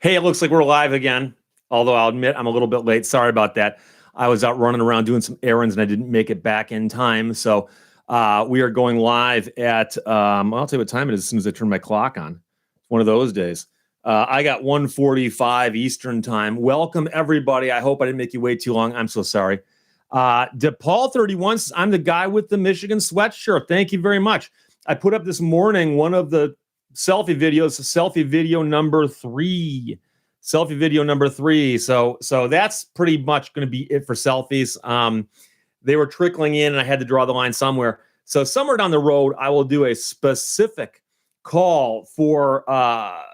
Hey, it looks like we're live again, although I'll admit I'm a little bit late. Sorry about that. I was out running around doing some errands and I didn't make it back in time. So we are going live at, I'll tell you what time it is as soon as I turn my clock on. It's one of those days. I got 1:45 Eastern time. Welcome, everybody. I hope I didn't make you wait too long. I'm so sorry. DePaul31 says, I'm the guy with the Michigan sweatshirt. Thank you very much. I put up this morning one of the selfie videos, selfie video number 3. Selfie video number 3. So that's pretty much going to be it for selfies. They were trickling in and I had to draw the line somewhere. So somewhere down the road, I will do a specific call for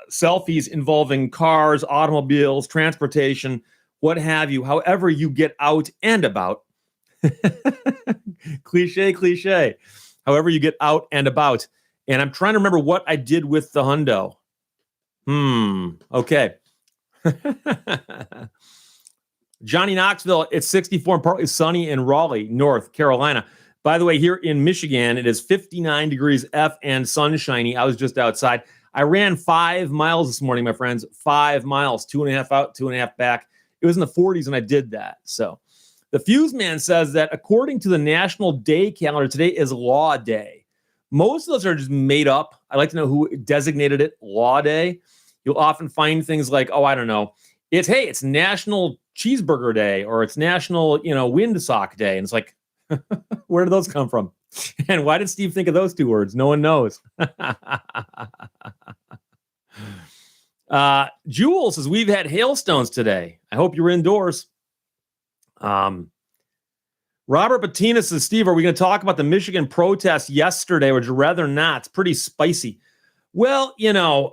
selfies involving cars, automobiles, transportation, what have you, however you get out and about. Cliche. However you get out and about. And I'm trying to remember what I did with the hundo. Okay. Johnny Knoxville, it's 64 and partly sunny in Raleigh, North Carolina. By the way, here in Michigan, it is 59 degrees F and sunshiny. I was just outside. I ran 5 miles this morning, my friends. 5 miles, 2.5 out, 2.5 back. It was in the 40s and I did that. So the Fuse Man says that according to the National Day calendar, today is Law Day. Most of those are just made up. I'd like to know who designated it Law Day. You'll often find things like, I don't know. It's National Cheeseburger Day, or it's National, Windsock Day. And it's like, where did those come from? And why did Steve think of those 2 words? No one knows. Jules says, we've had hailstones today. I hope you're indoors. Robert Bettina says, Steve, are we going to talk about the Michigan protest yesterday, or would you rather not? It's pretty spicy. Well,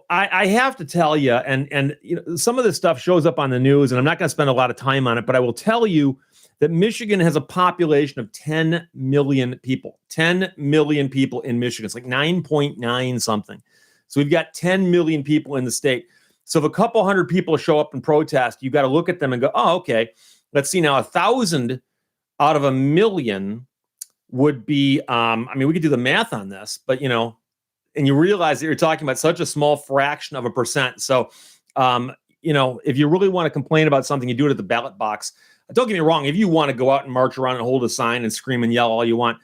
I have to tell you, and some of this stuff shows up on the news, and I'm not going to spend a lot of time on it, but I will tell you that Michigan has a population of 10 million people. 10 million people in Michigan. It's like 9.9 something. So we've got 10 million people in the state. So if a couple hundred people show up and protest, you got to look at them and go, okay, let's see now, 1,000 out of 1 million would be, we could do the math on this, but, and you realize that you're talking about such a small fraction of a percent. So, if you really want to complain about something, you do it at the ballot box. Don't get me wrong. If you want to go out and march around and hold a sign and scream and yell all you want,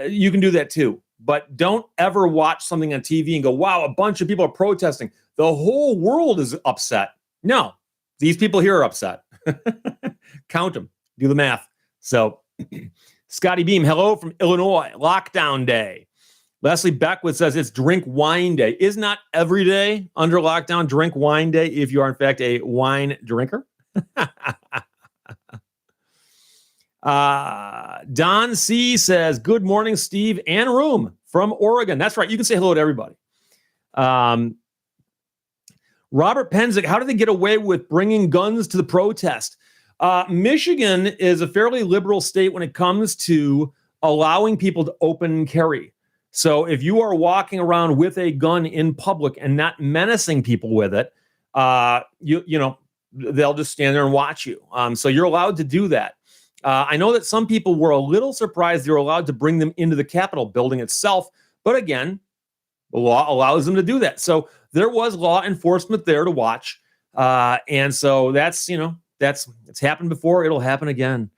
you can do that too. But don't ever watch something on TV and go, wow, a bunch of people are protesting. The whole world is upset. No, these people here are upset. Count them. Do the math. So, Scotty Beam, hello from Illinois. Lockdown day. Leslie Beckwood says it's drink wine day. Is not every day under lockdown drink wine day if you are, in fact, a wine drinker? Don C. says, good morning, Steve and room from Oregon. That's right. You can say hello to everybody. Robert Penzick, how did they get away with bringing guns to the protest? Michigan is a fairly liberal state when it comes to allowing people to open carry. So if you are walking around with a gun in public and not menacing people with it, they'll just stand there and watch you. So you're allowed to do that. I know that some people were a little surprised they were allowed to bring them into the Capitol building itself. But again, the law allows them to do that. So there was law enforcement there to watch. And so it's happened before. It'll happen again.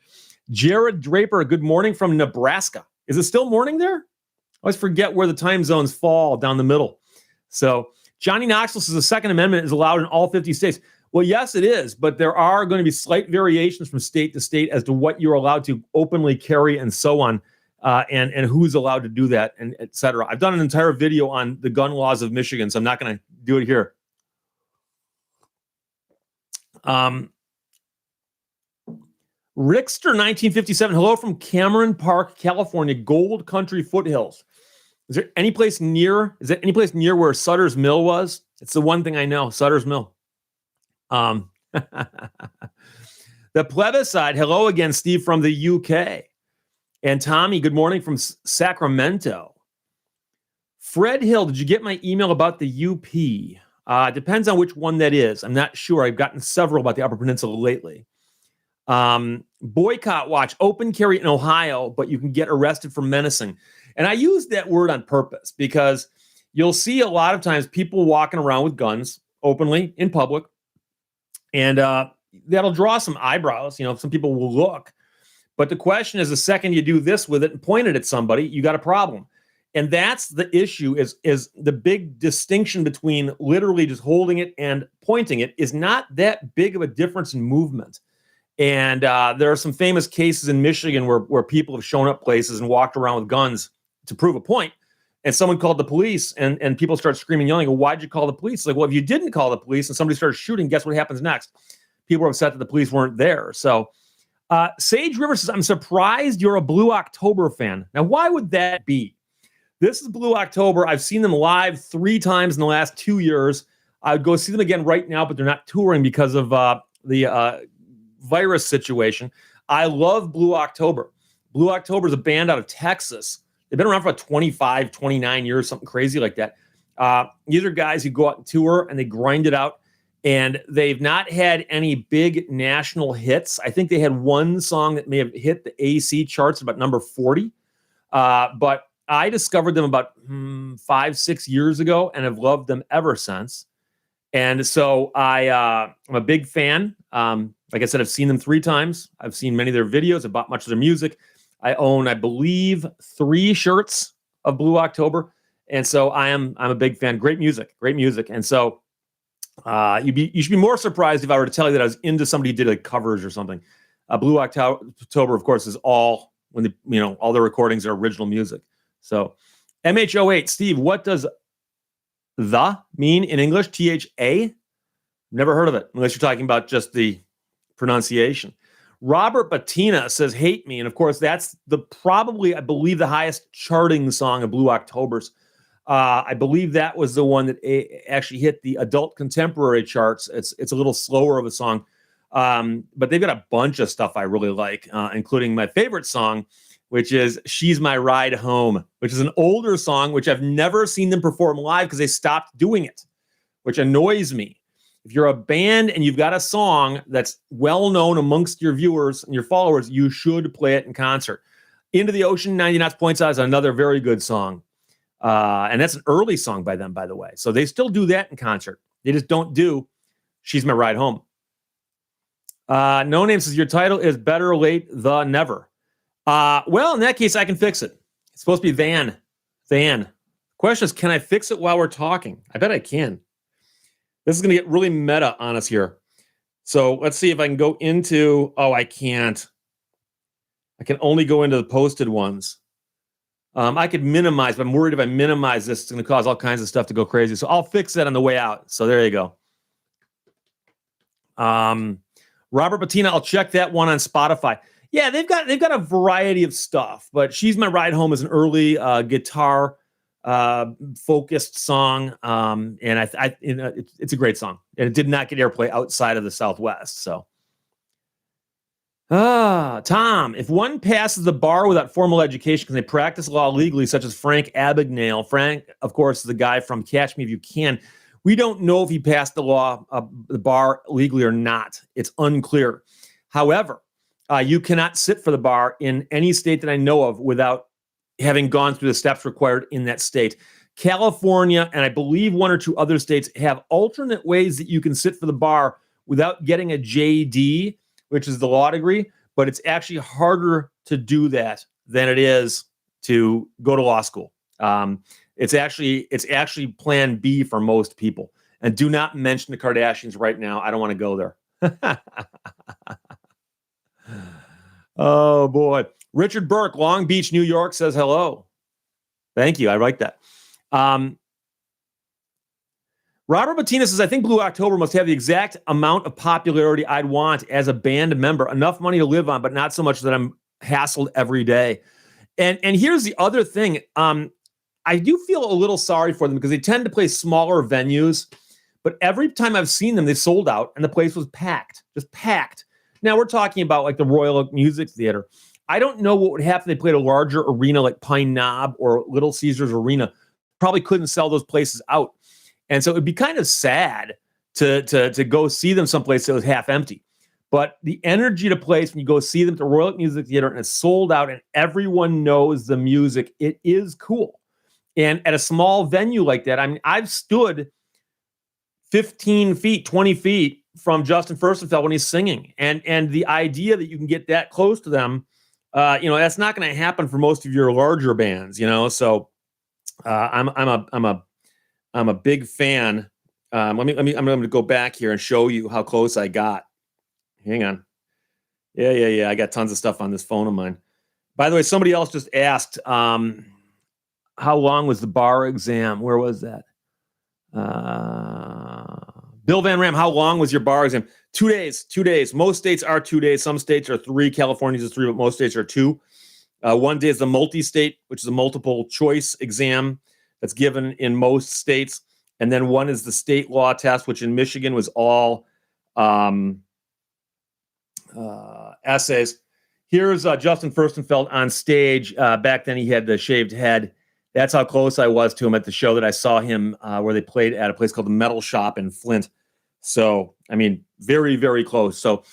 Jared Draper, good morning from Nebraska. Is it still morning there? I always forget where the time zones fall down the middle. So Johnny Knoxville says the Second Amendment is allowed in all 50 states. Well, yes, it is, but there are going to be slight variations from state to state as to what you're allowed to openly carry and so on, and who's allowed to do that, and et cetera. I've done an entire video on the gun laws of Michigan, so I'm not going to do it here. Rickster 1957, hello from Cameron Park, California, Gold Country Foothills. Is there any place near where Sutter's Mill was? It's the one thing I know, Sutter's Mill. The plebiscite, hello again, Steve from the UK. And Tommy, good morning from Sacramento. Fred Hill, did you get my email about the UP? Depends on which one that is. I'm not sure. I've gotten several about the Upper Peninsula lately. Boycott watch, open carry in Ohio, but you can get arrested for menacing. And I use that word on purpose because you'll see a lot of times people walking around with guns openly in public. And that'll draw some eyebrows. Some people will look. But the question is, the second you do this with it and point it at somebody, you got a problem. And that's the issue, is the big distinction between literally just holding it and pointing it is not that big of a difference in movement. And there are some famous cases in Michigan where people have shown up places and walked around with guns to prove a point. And someone called the police, and people start screaming, yelling, well, why'd you call the police? Like, well, if you didn't call the police and somebody started shooting, guess what happens next? People are upset that the police weren't there. So Sage River says, I'm surprised you're a Blue October fan. Now, why would that be? This is Blue October. I've seen them live 3 times in the last 2 years. I would go see them again right now, but they're not touring because of the virus situation. I love Blue October. Blue October is a band out of Texas. They've been around for about 25, 29 years, something crazy like that. These are guys who go out and tour and they grind it out. And they've not had any big national hits. I think they had one song that may have hit the AC charts about number 40. But I discovered them about 5-6 years ago and have loved them ever since. And so I'm a big fan. Like I said, I've seen them 3 times. I've seen many of their videos. I bought much of their music. I own, I believe, 3 shirts of Blue October. And so I'm a big fan. Great music. And so you should be more surprised if I were to tell you that I was into somebody who did like covers or something. Blue October, of course, is all all the recordings are original music. So MH08, Steve, what does the mean in English? THA? Never heard of it, unless you're talking about just the pronunciation. Robert Bettina says, hate me. And of course, that's probably, I believe, the highest charting song of Blue October's. I believe that was the one that actually hit the adult contemporary charts. It's a little slower of a song. But they've got a bunch of stuff I really like, including my favorite song, which is She's My Ride Home, which is an older song, which I've never seen them perform live because they stopped doing it, which annoys me. If you're a band and you've got a song that's well known amongst your viewers and your followers, you should play it in concert. Into the Ocean, 90 Knots Point Size, another very good song. And that's an early song by them, by the way. So they still do that in concert. They just don't do She's My Ride Home. No Name says, your title is Better Late Than Never. Well, in that case, I can fix it. It's supposed to be Van. Question is, can I fix it while we're talking? I bet I can. This is going to get really meta on us here. So let's see if I can go into, I can't. I can only go into the posted ones. I could minimize, but I'm worried if I minimize this, it's going to cause all kinds of stuff to go crazy. So I'll fix that on the way out. So there you go. Robert Bettina, I'll check that one on Spotify. Yeah, they've got a variety of stuff, but She's My Ride Home is an early guitar focused song, and it's a great song, and it did not get airplay outside of the Southwest. So, Tom, if one passes the bar without formal education, can they practice law legally, such as Frank Abagnale? Frank, of course, is the guy from Catch Me If You Can. We don't know if he passed the bar legally or not. It's unclear. However, you cannot sit for the bar in any state that I know of without having gone through the steps required in that state. California, and I believe 1 or 2 other states, have alternate ways that you can sit for the bar without getting a JD, which is the law degree, but it's actually harder to do that than it is to go to law school. It's actually plan B for most people. And do not mention the Kardashians right now. I don't want to go there. Oh, boy. Richard Burke, Long Beach, New York, says hello. Thank you. I like that. Robert Bettina says, I think Blue October must have the exact amount of popularity I'd want as a band member. Enough money to live on, but not so much that I'm hassled every day. And here's the other thing. I do feel a little sorry for them because they tend to play smaller venues. But every time I've seen them, they sold out and the place was packed, just packed. Now we're talking about like the Royal Oak Music Theater. I don't know what would happen if they played a larger arena like Pine Knob or Little Caesars Arena. Probably couldn't sell those places out. And so it'd be kind of sad to go see them someplace that was half empty. But the energy to place when you go see them at the Royal Oak Music Theater and it's sold out and everyone knows the music, it is cool. And at a small venue like that, I mean, I've stood 15 feet, 20 feet from Justin Furstenfeld when he's singing, and the idea that you can get that close to them, that's not going to happen for most of your larger bands, So I'm a big fan. I'm going to go back here and show you how close I got. Hang on. Yeah. I got tons of stuff on this phone of mine. By the way, somebody else just asked, how long was the bar exam? Where was that? Bill Van Ram, how long was your bar exam? 2 days. 2 days. Most states are 2 days. Some states are 3. California's is 3, but most states are 2. 1 day is the multi-state, which is a multiple choice exam that's given in most states. And then 1 is the state law test, which in Michigan was all essays. Here's Justin Furstenfeld on stage. Back then he had the shaved head. That's how close I was to him at the show that I saw him where they played at a place called the Metal Shop in Flint. So, very, very close. So,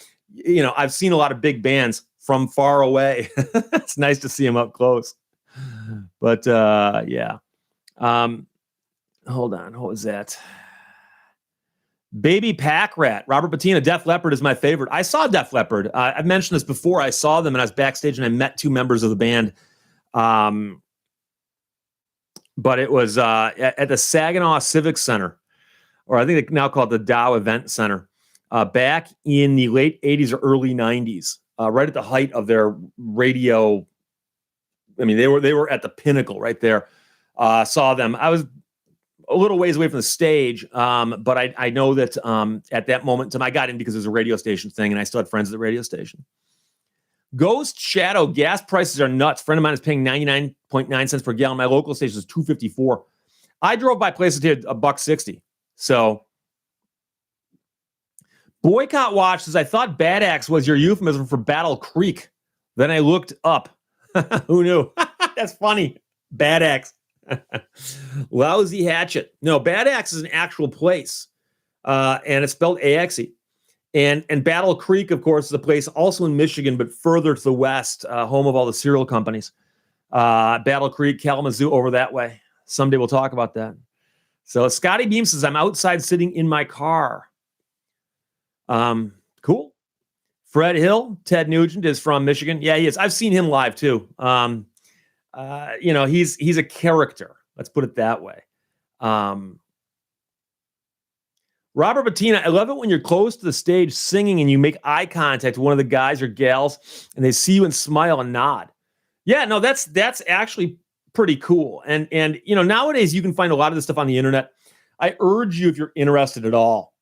I've seen a lot of big bands from far away. It's nice to see him up close. But, yeah. Hold on. What was that? Baby Pack Rat. Robert Bettina, Def Leppard is my favorite. I saw Def Leppard. I've mentioned this before. I saw them and I was backstage and I met 2 members of the band. But it was at the Saginaw Civic Center, or I think they now call it the Dow Event Center, back in the late 80s or early 90s, right at the height of their radio. They were at the pinnacle right there. Saw them. I was a little ways away from the stage, but I know that at that moment, I got in because it was a radio station thing, and I still had friends at the radio station. Ghost Shadow, gas prices are nuts. A friend of mine is paying 99.9 cents per gallon. My local station is $2.54. I drove by places here $1.60. So, Boycott Watch says, I thought Bad Axe was your euphemism for Battle Creek. Then I looked up. Who knew? That's funny. Bad Axe. Lousy Hatchet. No, Bad Axe is an actual place. And it's spelled A-X-E. And Battle Creek, of course, is a place also in Michigan, but further to the west, home of all the cereal companies. Battle Creek, Kalamazoo, over that way. Someday we'll talk about that. So Scotty Beam says, I'm outside sitting in my car. Cool. Fred Hill, Ted Nugent is from Michigan. Yeah, he is. I've seen him live too. He's a character. Let's put it that way. Robert Bettina, I love it when you're close to the stage singing and you make eye contact with one of the guys or gals and they see you and smile and nod. Yeah, no, that's actually pretty cool. And nowadays you can find a lot of this stuff on the internet. I urge you, if you're interested at all,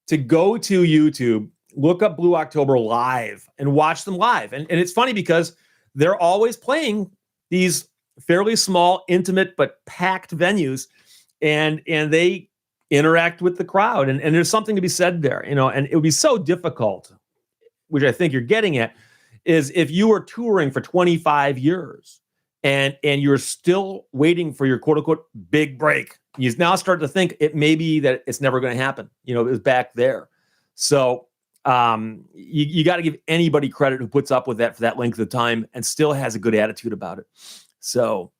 to go to YouTube, look up Blue October live and watch them live. And it's funny because they're always playing these fairly small, intimate, but packed venues. And they interact with the crowd. And there's something to be said there, and it would be so difficult, which I think you're getting at, is if you were touring for 25 years and you're still waiting for your quote unquote big break, you now start to think it may be that it's never going to happen. It was back there. So you got to give anybody credit who puts up with that for that length of time and still has a good attitude about it. So,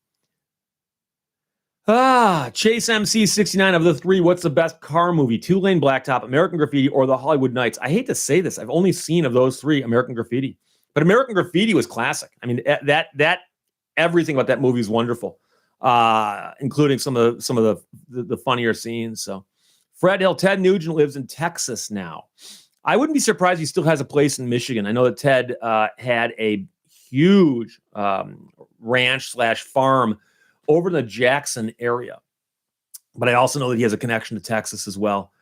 Chase MC 69 of the 3. What's the best car movie? 2-Lane Blacktop, American Graffiti, or The Hollywood Knights? I hate to say this. I've only seen of those 3 American Graffiti, but American Graffiti was classic. That everything about that movie is wonderful, including some of the funnier scenes. So, Fred Hill, Ted Nugent lives in Texas now. I wouldn't be surprised he still has a place in Michigan. I know that Ted had a huge ranch/farm over in the Jackson area. But I also know that he has a connection to Texas as well.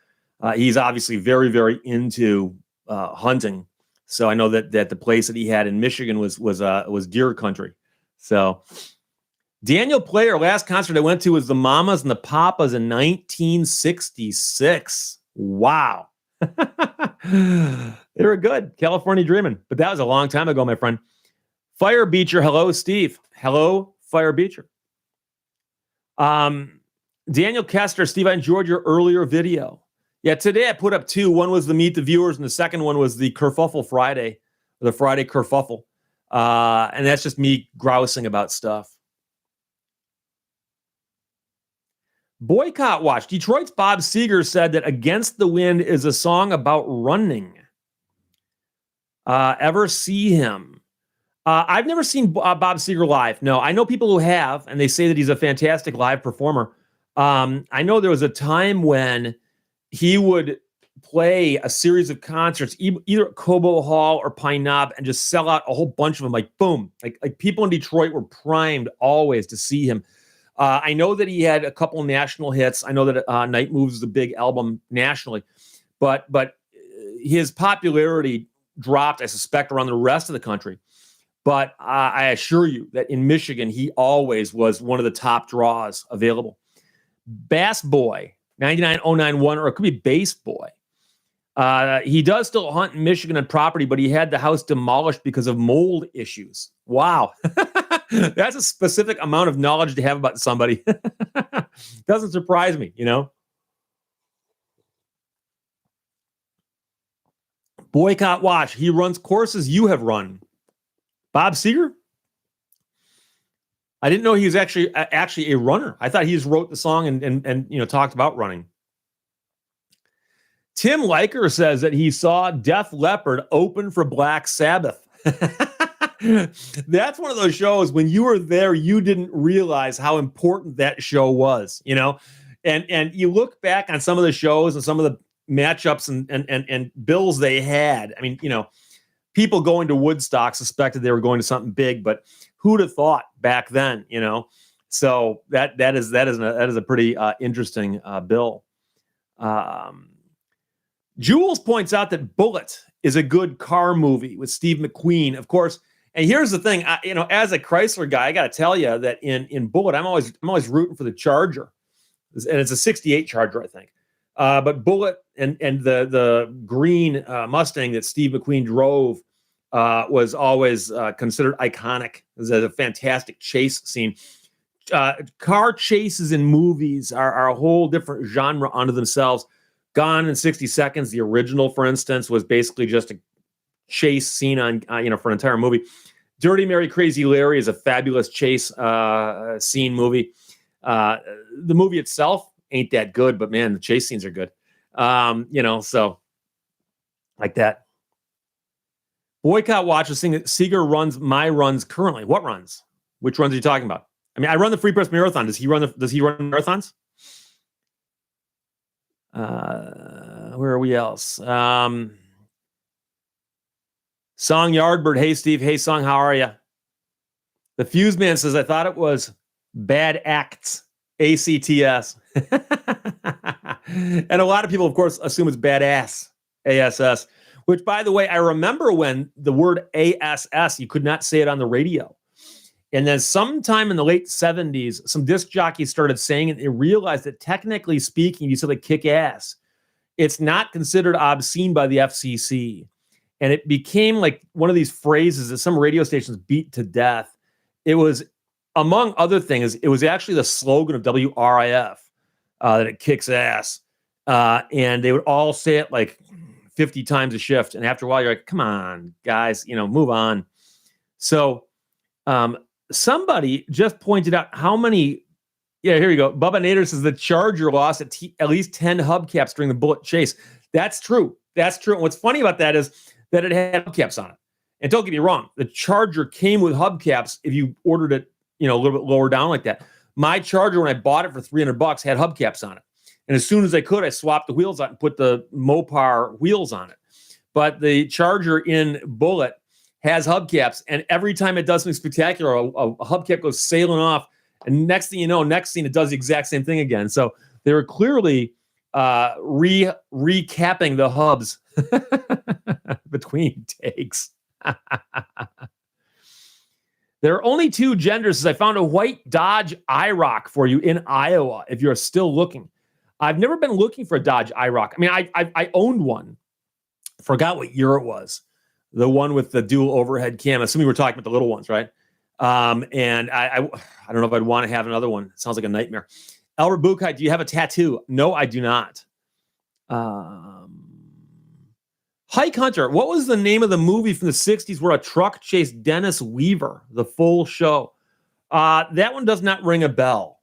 He's obviously very, very into hunting. So I know that the place that he had in Michigan was deer country. So Daniel Player, last concert I went to was the Mamas and the Papas in 1966. Wow. They were good. California Dreamin'. But that was a long time ago, my friend. Fire Beecher. Hello, Steve. Hello, Fire Beecher. Daniel Kester, Steve, I enjoyed your earlier video. Yeah, today I put up 2. One was the Meet the Viewers, and the second one was the Kerfuffle Friday, the Friday Kerfuffle. And that's just me grousing about stuff. Boycott Watch. Detroit's Bob Seger said that Against the Wind is a song about running. Ever see him? I've never seen Bob Seger live. No, I know people who have, and they say that he's a fantastic live performer. I know there was a time when he would play a series of concerts, either at Cobo Hall or Pine Knob, and just sell out a whole bunch of them. Like boom, like people in Detroit were primed always to see him. I know that he had a couple national hits. I know that Night Moves is a big album nationally, but his popularity dropped, I suspect, around the rest of the country. But I assure you that in Michigan, he always was one of the top draws available. Bass Boy, 99091, or it could be Bass Boy. He does still hunt in Michigan on property, but he had the house demolished because of mold issues. Wow. That's a specific amount of knowledge to have about somebody. Doesn't surprise me, you know? Boycott Watch. He runs courses you have run. Bob Seger? I didn't know he was actually a runner. I thought he just wrote the song and talked about running. Tim Liker says that he saw Def Leppard open for Black Sabbath. That's one of those shows when you were there, you didn't realize how important that show was, you know? And you look back on some of the shows and some of the matchups and bills they had. I mean, you know, people going to Woodstock suspected they were going to something big, but who'd have thought back then, you know? So that is a pretty interesting bill. Jules points out that Bullitt is a good car movie with Steve McQueen, of course. And here's the thing, as a Chrysler guy, I got to tell you that in Bullitt, I'm always rooting for the Charger, and it's a '68 Charger, I think. But Bullitt and the green Mustang that Steve McQueen drove was always considered iconic. It was a fantastic chase scene. Car chases in movies are a whole different genre unto themselves. Gone in 60 Seconds, the original, for instance, was basically just a chase scene on for an entire movie. Dirty Mary Crazy Larry is a fabulous chase scene movie. The movie itself ain't that good, but man, the chase scenes are good. So like that. Boycott Watch is saying that Seger runs my runs currently. What runs? Which runs are you talking about? I mean, I run the Free Press Marathon. Does he run marathons? Where are we else? Song Yardbird. Hey, Steve. Hey, Song. How are you? The Fuse Man says, I thought it was Bad Acts. ACTS. And a lot of people, of course, assume it's badass. ASS. Which, by the way, I remember when the word ASS, you could not say it on the radio. And then sometime in the late 70s, some disc jockeys started saying it. They realized that technically speaking, you said like kick ass. It's not considered obscene by the FCC. And it became like one of these phrases that some radio stations beat to death. It was, among other things, it was actually the slogan of WRIF, that it kicks ass. And they would all say it like 50 times a shift. And after a while, you're like, come on, guys, move on. So, somebody just pointed out how many. Yeah, here you go. Bubba Nader says the Charger lost at least 10 hubcaps during the Bullitt chase. That's true. That's true. And what's funny about that is that it had hubcaps on it. And don't get me wrong, the Charger came with hubcaps if you ordered it, a little bit lower down like that. My Charger, when I bought it for $300, had hubcaps on it. And as soon as I could, I swapped the wheels out and put the Mopar wheels on it. But the Charger in Bullitt has hubcaps, and every time it does something spectacular, a hubcap goes sailing off, and next thing it does the exact same thing again. So they were clearly recapping the hubs between takes. There are only two genders. Says I found a white Dodge IROC for you in Iowa if you're still looking. I've never been looking for a Dodge IROC. I mean, I owned one. Forgot what year it was. The one with the dual overhead cam. Assuming we're talking about the little ones, right? And I don't know if I'd want to have another one. It sounds like a nightmare. Albert Buchheit, do you have a tattoo? No, I do not. Hike Hunter, what was the name of the movie from the 60s where a truck chased Dennis Weaver, the full show? That one does not ring a bell.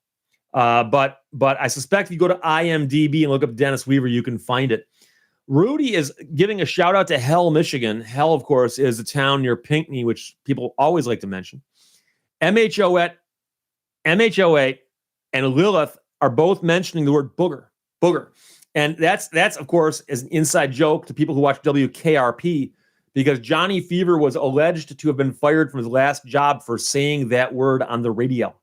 But I suspect if you go to IMDb and look up Dennis Weaver, you can find it. Rudy is giving a shout out to Hell, Michigan. Hell, of course, is a town near Pinckney, which people always like to mention. MHOA and Lilith are both mentioning the word booger. And that's of course, is an inside joke to people who watch WKRP, because Johnny Fever was alleged to have been fired from his last job for saying that word on the radio.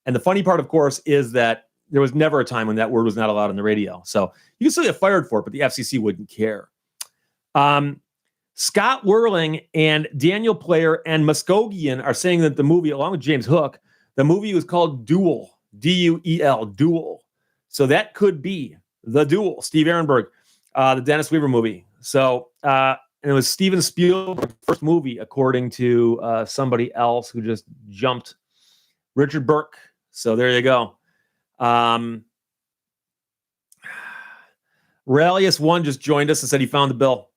And the funny part, of course, is that there was never a time when that word was not allowed on the radio. So you can still get fired for it, but the FCC wouldn't care. Scott Werling and Daniel Player and Muskogian are saying that the movie, along with James Hook, the movie was called Duel, D-U-E-L, Duel. So that could be The Duel, Steve Ehrenberg, the Dennis Weaver movie. So, and it was Steven Spielberg's first movie, according to somebody else who just jumped, Richard Burke. So there you go. Rallius1 just joined us and said he found the bill.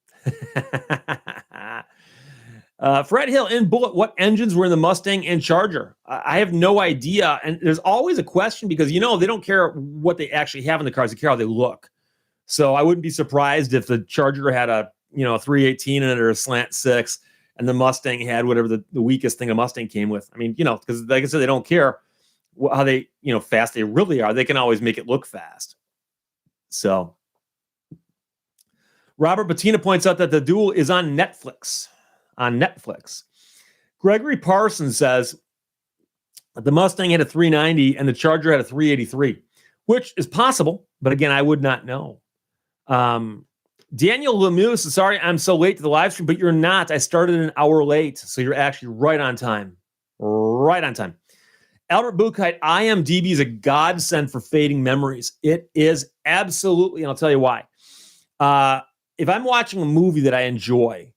Fred Hill in Bullet, what engines were in the Mustang and Charger? I have no idea. And there's always a question because, they don't care what they actually have in the cars. They care how they look. So I wouldn't be surprised if the Charger had a 318 in it or a slant 6 and the Mustang had whatever the weakest thing a Mustang came with. I mean, because like I said, they don't care how they, fast they really are. They can always make it look fast. So Robert Bettina points out that The Duel is on Netflix. Gregory Parsons says that the Mustang had a 390 and the Charger had a 383, which is possible, but again, I would not know. Daniel Lemieux says, sorry, I'm so late to the live stream, but you're not. I started an hour late, so you're actually right on time. Right on time. Albert Buchheit, IMDb is a godsend for fading memories. It is absolutely, and I'll tell you why. If I'm watching a movie that I enjoy,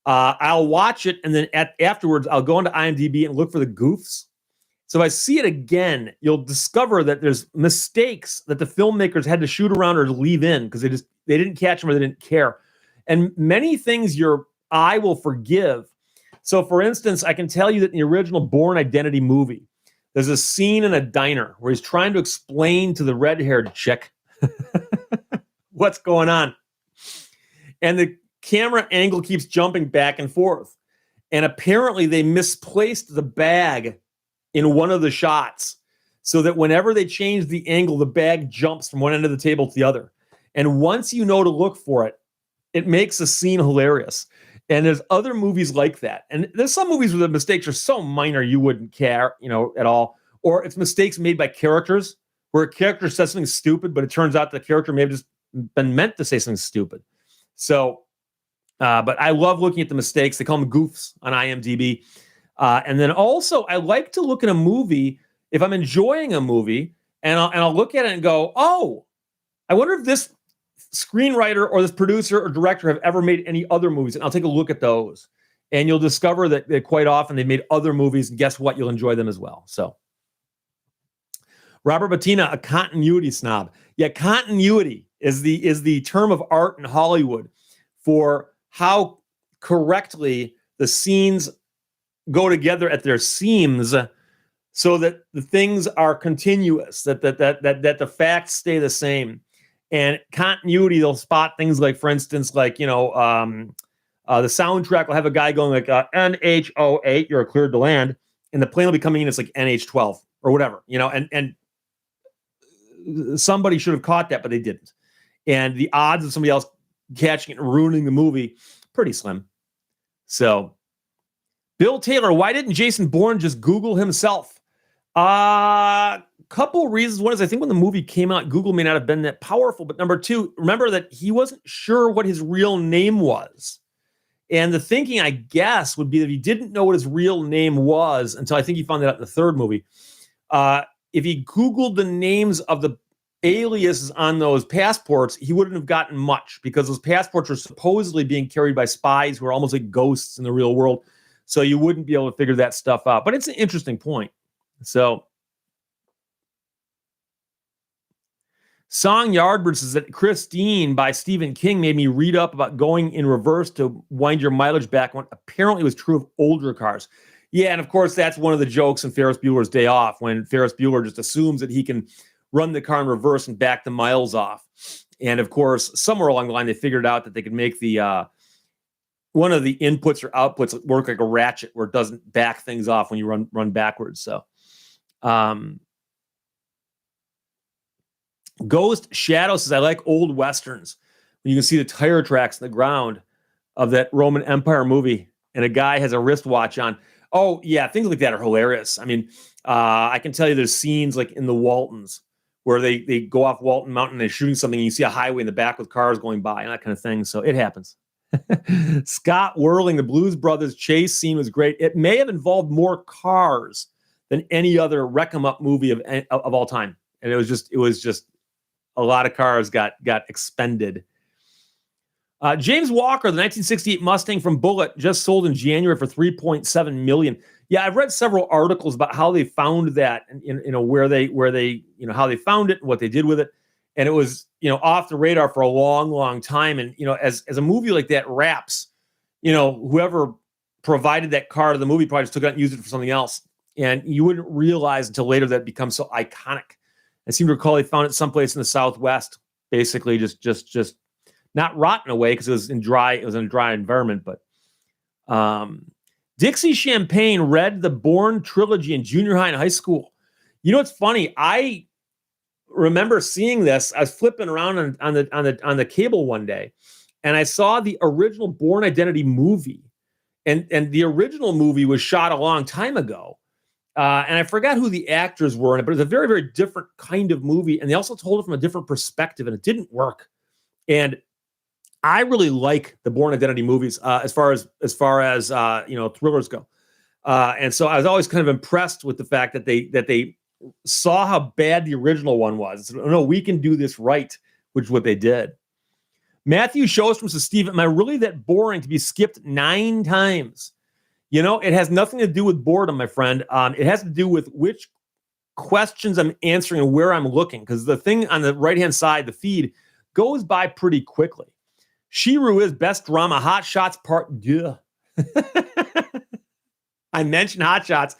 I'll watch it, and then afterwards, I'll go into IMDb and look for the goofs. So if I see it again, you'll discover that there's mistakes that the filmmakers had to shoot around or leave in because they didn't catch them or they didn't care. And many things your eye will forgive. So for instance, I can tell you that in the original Bourne Identity movie, there's a scene in a diner where he's trying to explain to the red-haired chick what's going on. And the camera angle keeps jumping back and forth. And apparently they misplaced the bag in one of the shots so that whenever they change the angle, the bag jumps from one end of the table to the other. And once you know to look for it, it makes the scene hilarious. And there's other movies like that. And there's some movies where the mistakes are so minor you wouldn't care, at all. Or it's mistakes made by characters where a character says something stupid, but it turns out the character may have just been meant to say something stupid. So, but I love looking at the mistakes. They call them goofs on IMDb. And then also, I like to look at a movie if I'm enjoying a movie, and I'll look at it and go, oh, I wonder if this screenwriter or this producer or director have ever made any other movies. And I'll take a look at those. And you'll discover that quite often they've made other movies, and guess what? You'll enjoy them as well. So, Robert Bettina, a continuity snob. Yeah, continuity is the term of art in Hollywood for how correctly the scenes go together at their seams so that the things are continuous, that the facts stay the same. And continuity, they'll spot things like, for instance, like, the soundtrack will have a guy going like NH08, you're cleared to land, and the plane will be coming in, it's like NH12 or whatever, and somebody should have caught that, but they didn't. And the odds of somebody else catching it and ruining the movie, pretty slim. So, Bill Taylor, why didn't Jason Bourne just Google himself? Couple reasons. One is I think when the movie came out, Google may not have been that powerful. But number two, remember that he wasn't sure what his real name was. And the thinking, I guess, would be that he didn't know what his real name was until I think he found that out in the third movie. If he Googled the names of the aliases on those passports, he wouldn't have gotten much because those passports are supposedly being carried by spies who are almost like ghosts in the real world. So you wouldn't be able to figure that stuff out. But it's an interesting point. So Song Yardbird says that Christine by Stephen King made me read up about going in reverse to wind your mileage back when apparently it was true of older cars. Yeah, and of course, that's one of the jokes in Ferris Bueller's Day Off when Ferris Bueller just assumes that he can run the car in reverse and back the miles off. And of course, somewhere along the line, they figured out that they could make the one of the inputs or outputs work like a ratchet, where it doesn't back things off when you run backwards. So, Ghost Shadow says, I like old westerns when you can see the tire tracks in the ground of that Roman Empire movie, and a guy has a wristwatch on. Oh yeah, things like that are hilarious. I mean, I can tell you there's scenes like in the Waltons where they go off Walton Mountain and they're shooting something, and you see a highway in the back with cars going by and that kind of thing. So it happens. Scott Whirling, the Blues Brothers chase scene was great. It may have involved more cars than any other wreck 'em up movie of all time, and it was just a lot of cars got expended. James Walker, the 1968 Mustang from Bullitt, just sold in January for $3.7 million. Yeah, I've read several articles about how they found that, and where they how they found it and what they did with it, and it was off the radar for a long, long time. And as a movie like that wraps, whoever provided that car to the movie probably just took it out and used it for something else, and you wouldn't realize until later that it becomes so iconic. I seem to recall they found it someplace in the Southwest, basically just not rotten away because it was in a dry environment. But Dixie Champagne read the Bourne trilogy in junior high and high school. It's funny. I remember seeing this. I was flipping around on the cable one day, and I saw the original Bourne Identity movie, and the original movie was shot a long time ago, and I forgot who the actors were in it, but it's a very, very different kind of movie, and they also told it from a different perspective, and it didn't work. And I really like the Bourne Identity movies as far as thrillers go, and so I was always kind of impressed with the fact that they saw how bad the original one was. No, we can do this right, which is what they did. Matthew Shostrom says, Steve, am I really that boring to be skipped 9 times? It has nothing to do with boredom, my friend. It has to do with which questions I'm answering and where I'm looking, because the thing on the right-hand side, the feed, goes by pretty quickly. Shiru is best drama, Hot Shots Part 2. I mentioned Hot Shots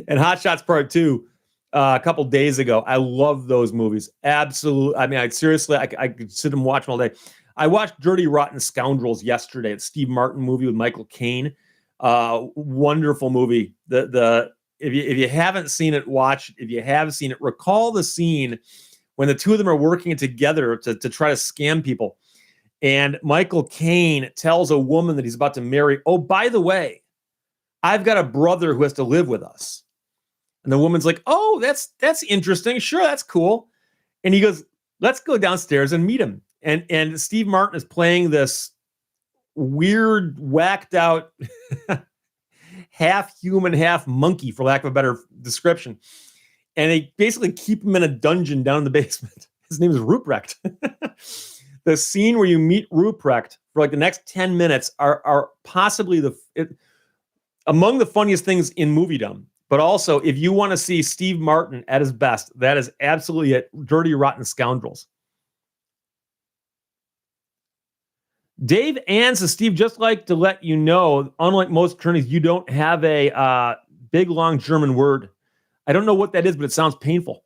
and Hot Shots Part 2 a couple days ago. I love those movies. Absolutely. I mean, I could sit and watch them all day. I watched Dirty Rotten Scoundrels yesterday. It's Steve Martin movie with Michael Caine. Wonderful movie. If you haven't seen it, watch it. If you have seen it, recall the scene when the two of them are working together to try to scam people. And Michael Caine tells a woman that he's about to marry, oh, by the way, I've got a brother who has to live with us. And the woman's like, oh, that's interesting. Sure, that's cool. And he goes, let's go downstairs and meet him. And Steve Martin is playing this weird, whacked out, half human, half monkey, for lack of a better description. And they basically keep him in a dungeon down in the basement. His name is Ruprecht. The scene where you meet Ruprecht for like the next 10 minutes are possibly among the funniest things in moviedom. But also, if you want to see Steve Martin at his best, that is absolutely it. Dirty Rotten Scoundrels. Dave Ann says, Steve, just like to let you know, unlike most attorneys, you don't have a big, long German word. I don't know what that is, but it sounds painful.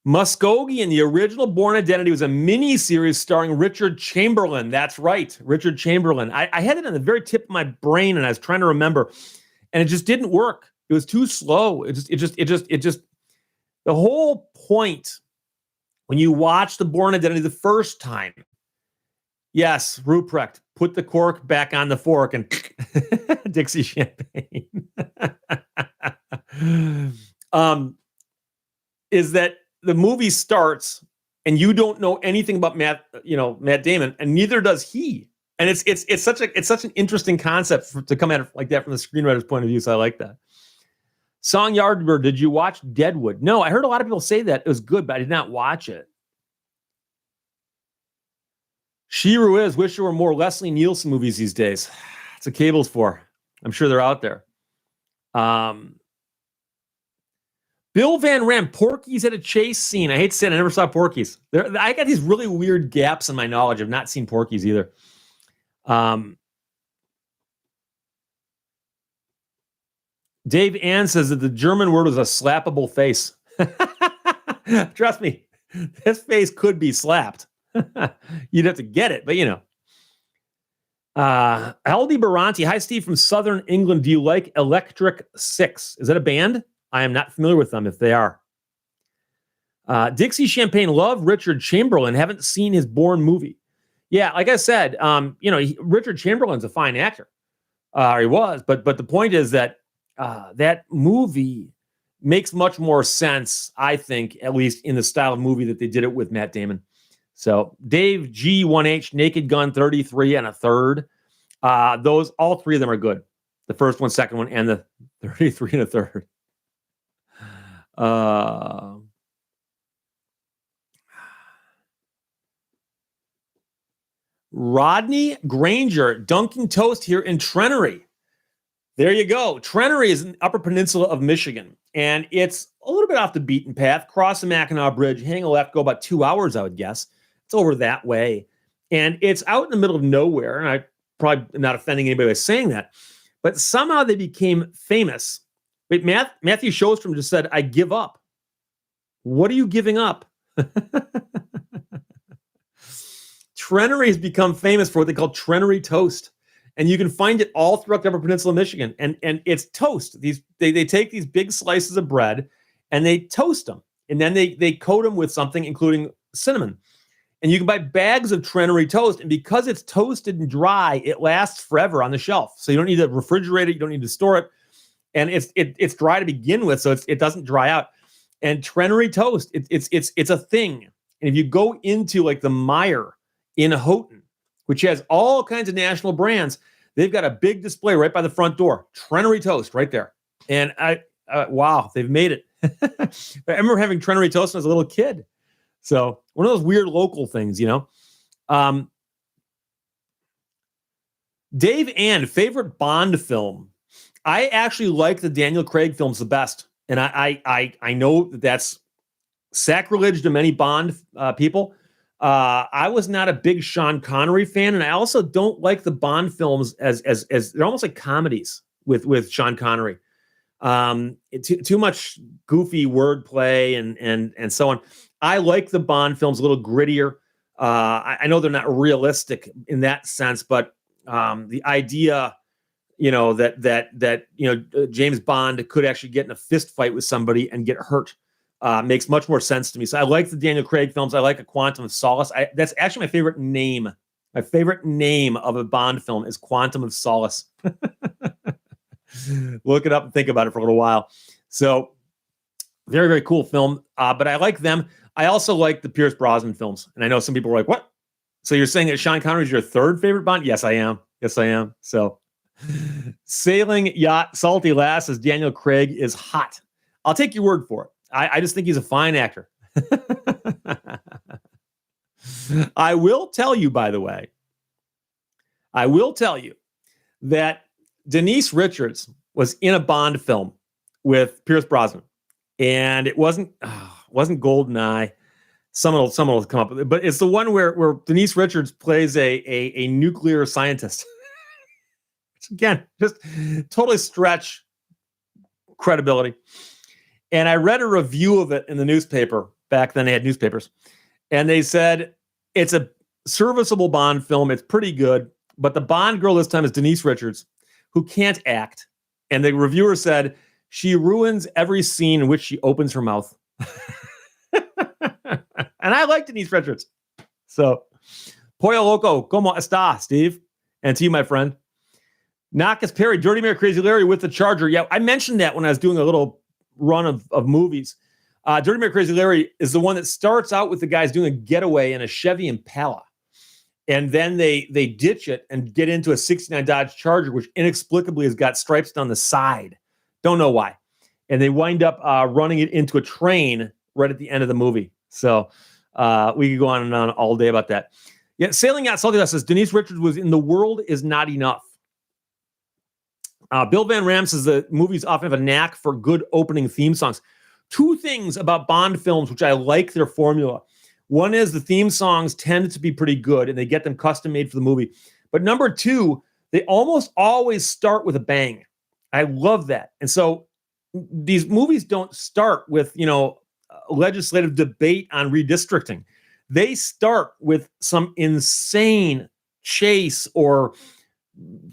Muskogee in the original Bourne Identity was a mini-series starring Richard Chamberlain. That's right, Richard Chamberlain. I had it on the very tip of my brain, and I was trying to remember, and it just didn't work. It was too slow. It just. The whole point when you watch the Bourne Identity the first time, yes, Ruprecht, put the cork back on the fork and Dixie Champagne. Is that the movie starts and you don't know anything about Matt Damon, and neither does he. And it's such an interesting concept to come at it like that from the screenwriter's point of view. So I like that. Song Yardbird, did you watch Deadwood? No, I heard a lot of people say that it was good, but I did not watch it. Shiru is, wish there were more Leslie Nielsen movies these days. That's what cable's for. I'm sure they're out there. Bill Van Ram, Porky's at a chase scene. I hate to say it, I never saw Porky's. I got these really weird gaps in my knowledge. I've not seen Porky's either. Dave Ann says that the German word was a slappable face. Trust me, this face could be slapped. You'd have to get it, but you know. Aldi Baranti. Hi, Steve from Southern England. Do you like Electric Six? Is that a band? I am not familiar with them if they are. Dixie Champagne. Love Richard Chamberlain. Haven't seen his Bourne movie. Yeah, like I said, Richard Chamberlain's a fine actor. He was, but the point is that that movie makes much more sense, I think, at least in the style of movie that they did it with Matt Damon. So Dave G1H, Naked Gun 33 and a third. Those, all three of them are good. The first one, second one, and the 33 and a third. Rodney Granger, Dunking Toast here in Trenery. There you go. Trenery is an Upper Peninsula of Michigan, and it's a little bit off the beaten path. Cross the Mackinac Bridge, hang a left, go about 2 hours, I would guess. It's over that way. And it's out in the middle of nowhere, and I probably am not offending anybody by saying that. But somehow they became famous. Wait, Matthew Shostrom just said, I give up. What are you giving up? Trenery has become famous for what they call Trenery toast. And you can find it all throughout the Upper Peninsula of Michigan. And it's toast. They take these big slices of bread and they toast them. And then they coat them with something, including cinnamon. And you can buy bags of Trenery toast. And because it's toasted and dry, it lasts forever on the shelf. So you don't need to refrigerate it. You don't need to store it. And it's dry to begin with, so it doesn't dry out. And Trenery toast, it's a thing. And if you go into like the Meijer in Houghton, which has all kinds of national brands, they've got a big display right by the front door. Trenery toast right there. And wow, they've made it. I remember having Trenery toast when I was a little kid. So one of those weird local things, you know. Dave and favorite Bond film. I actually like the Daniel Craig films the best. And I know that that's sacrilege to many Bond people. I was not a big Sean Connery fan, and I also don't like the Bond films as they're almost like comedies with Sean Connery. Too much goofy wordplay and so on. I like the Bond films a little grittier. I know they're not realistic in that sense, but the idea, you know, that James Bond could actually get in a fist fight with somebody and get hurt. Makes much more sense to me. So I like the Daniel Craig films. I like A Quantum of Solace. That's actually my favorite name. My favorite name of a Bond film is Quantum of Solace. Look it up and think about it for a little while. So very, very cool film. But I like them. I also like the Pierce Brosnan films. And I know some people are like, what? So you're saying that Sean Connery is your third favorite Bond? Yes, I am. Yes, I am. So Sailing Yacht Salty Lass says Daniel Craig is hot. I'll take your word for it. I just think he's a fine actor. I will tell you, by the way, that Denise Richards was in a Bond film with Pierce Brosnan, and it wasn't GoldenEye. Someone will come up with it, but it's the one where Denise Richards plays a nuclear scientist. Again, just totally stretch credibility. And I read a review of it in the newspaper. Back then they had newspapers. And they said, it's a serviceable Bond film. It's pretty good. But the Bond girl this time is Denise Richards, who can't act. And the reviewer said, she ruins every scene in which she opens her mouth. And I like Denise Richards. So, Pollo Loco, como esta, Steve? And to you, my friend. Knockus Perry, Dirty Mary Crazy Larry with the Charger. Yeah, I mentioned that when I was doing a little run of movies. Dirty Mary Crazy Larry is the one that starts out with the guys doing a getaway in a Chevy Impala. And then they ditch it and get into a 69 Dodge Charger, which inexplicably has got stripes down the side. Don't know why. And they wind up running it into a train right at the end of the movie. So we could go on and on all day about that. Yeah, Sailing Yacht Salty says Denise Richards was in The World Is Not Enough. Bill Van Ram says the movies often have a knack for good opening theme songs. Two things about Bond films, which I like their formula. One is the theme songs tend to be pretty good and they get them custom made for the movie. But number two, they almost always start with a bang. I love that. And so these movies don't start with, legislative debate on redistricting. They start with some insane chase or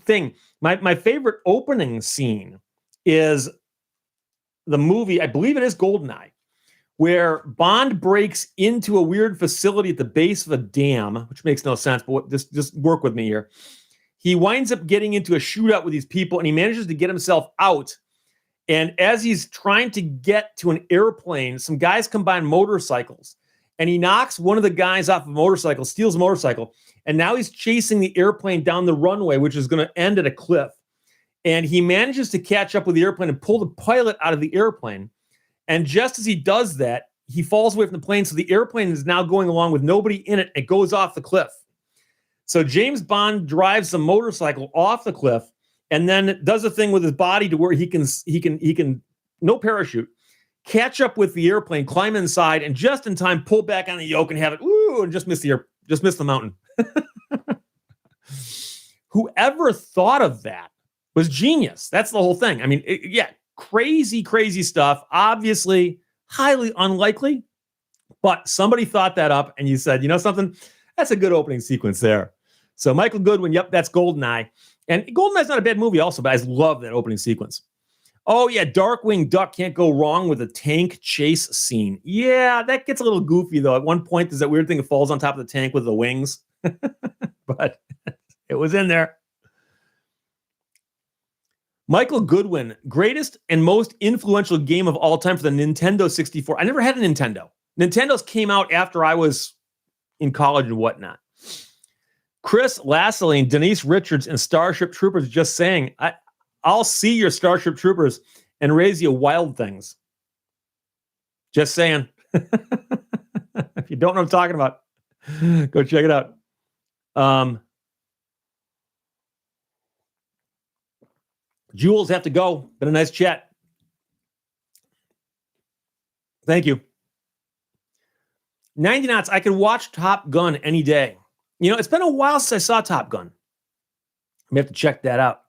thing. My favorite opening scene is the movie, I believe it is Goldeneye, where Bond breaks into a weird facility at the base of a dam, which makes no sense, but just work with me here. He winds up getting into a shootout with these people, and he manages to get himself out. And as he's trying to get to an airplane, some guys come by on motorcycles, and he knocks one of the guys off a motorcycle, steals a motorcycle, and now he's chasing the airplane down the runway, which is going to end at a cliff. And he manages to catch up with the airplane and pull the pilot out of the airplane. And just as he does that, he falls away from the plane. So the airplane is now going along with nobody in it. It goes off the cliff. So James Bond drives the motorcycle off the cliff and then does a thing with his body to where he can no parachute, catch up with the airplane, climb inside, and just in time pull back on the yoke and have it, and just miss the mountain. Whoever thought of that was genius. That's the whole thing. I mean, crazy stuff. Obviously, highly unlikely, but somebody thought that up, and you said, you know something? That's a good opening sequence there. So Michael Goodwin, yep, that's Goldeneye. And Goldeneye's not a bad movie also, but I love that opening sequence. Oh, yeah, Darkwing Duck can't go wrong with a tank chase scene. Yeah, that gets a little goofy, though. At one point, there's that weird thing that falls on top of the tank with the wings. But it was in there. Michael Goodwin, greatest and most influential game of all time for the Nintendo 64. I never had a Nintendo. Nintendos came out after I was in college and whatnot. Chris Lasseline, Denise Richards, and Starship Troopers just saying, I'll see your Starship Troopers and raise you Wild Things. Just saying. If you don't know what I'm talking about, go check it out. Jules, have to go. Been a nice chat. Thank you. 90 knots. I could watch Top Gun any day. It's been a while since I saw Top Gun. We have to check that out.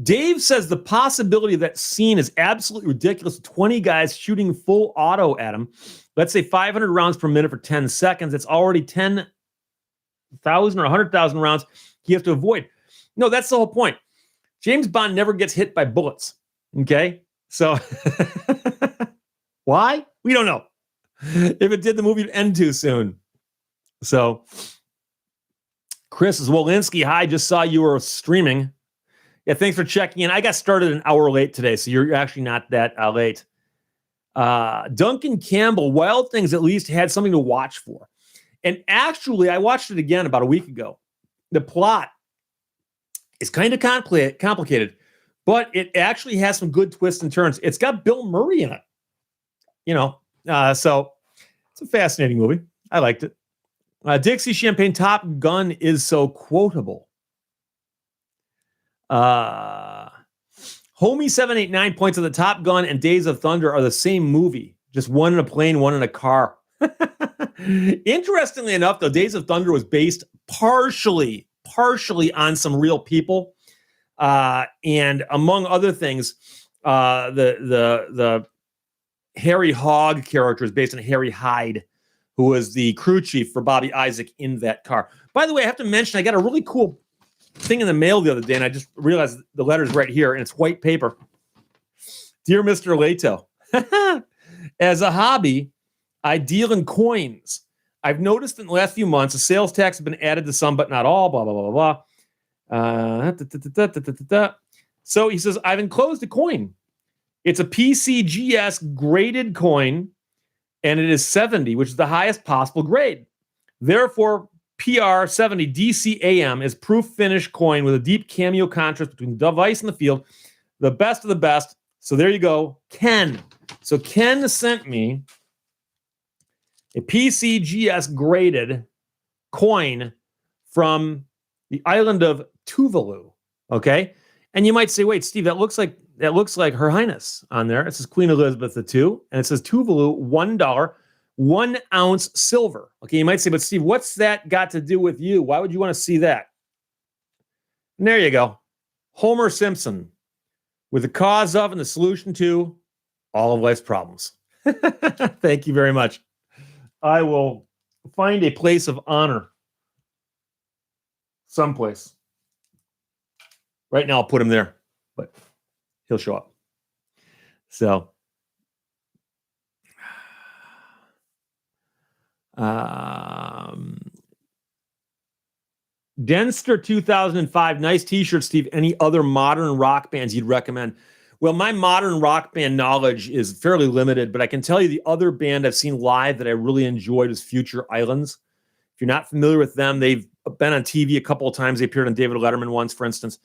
Dave says the possibility of that scene is absolutely ridiculous. 20 guys shooting full auto at him. Let's say 500 rounds per minute for 10 seconds. It's already 10,000 or 100,000 rounds he has to avoid. No, that's the whole point. James Bond never gets hit by bullets. Okay? So, why? We don't know. If it did, the movie would end too soon. So, Chris Zwolinski, hi, just saw you were streaming. Yeah, thanks for checking in. I got started an hour late today, so you're actually not that late. Duncan Campbell, Wild Things at least had something to watch for. And actually, I watched it again about a week ago. The plot is kind of complicated, but it actually has some good twists and turns. It's got Bill Murray in it. So it's a fascinating movie. I liked it. Dixie Champagne, Top Gun is so quotable. Homie789 points at the Top Gun and Days of Thunder are the same movie, just one in a plane, one in a car. Interestingly enough, though, Days of Thunder was based partially on some real people, and among other things, the Harry Hogg character is based on Harry Hyde, who was the crew chief for Bobby Isaac in that car. By the way, I have to mention, I got a really cool thing in the mail the other day, and I just realized the letter's right here, and it's white paper. Dear Mr. Leto, as a hobby, I deal in coins. I've noticed in the last few months, a sales tax has been added to some, but not all, blah, blah, blah, blah, blah. So he says, I've enclosed a coin. It's a PCGS graded coin, and it is 70, which is the highest possible grade. Therefore, PR70 DCAM is proof finish coin with a deep cameo contrast between the device and the field. The best of the best. So there you go. Ken. So Ken sent me a PCGS graded coin from the island of Tuvalu. Okay. And you might say, wait, Steve, that looks like Her Highness on there. It says Queen Elizabeth II, and it says Tuvalu, $1, 1 ounce silver. Okay, you might say, but Steve, what's that got to do with you? Why would you want to see that? And there you go. Homer Simpson with the cause of and the solution to all of life's problems. Thank you very much. I will find a place of honor someplace. Right now, I'll put him there, but he'll show up. So, Denster 2005, nice t-shirt, Steve. Any other modern rock bands you'd recommend? Well, my modern rock band knowledge is fairly limited, but I can tell you the other band I've seen live that I really enjoyed is Future Islands. If you're not familiar with them, they've been on TV a couple of times. They appeared on David Letterman once, for instance.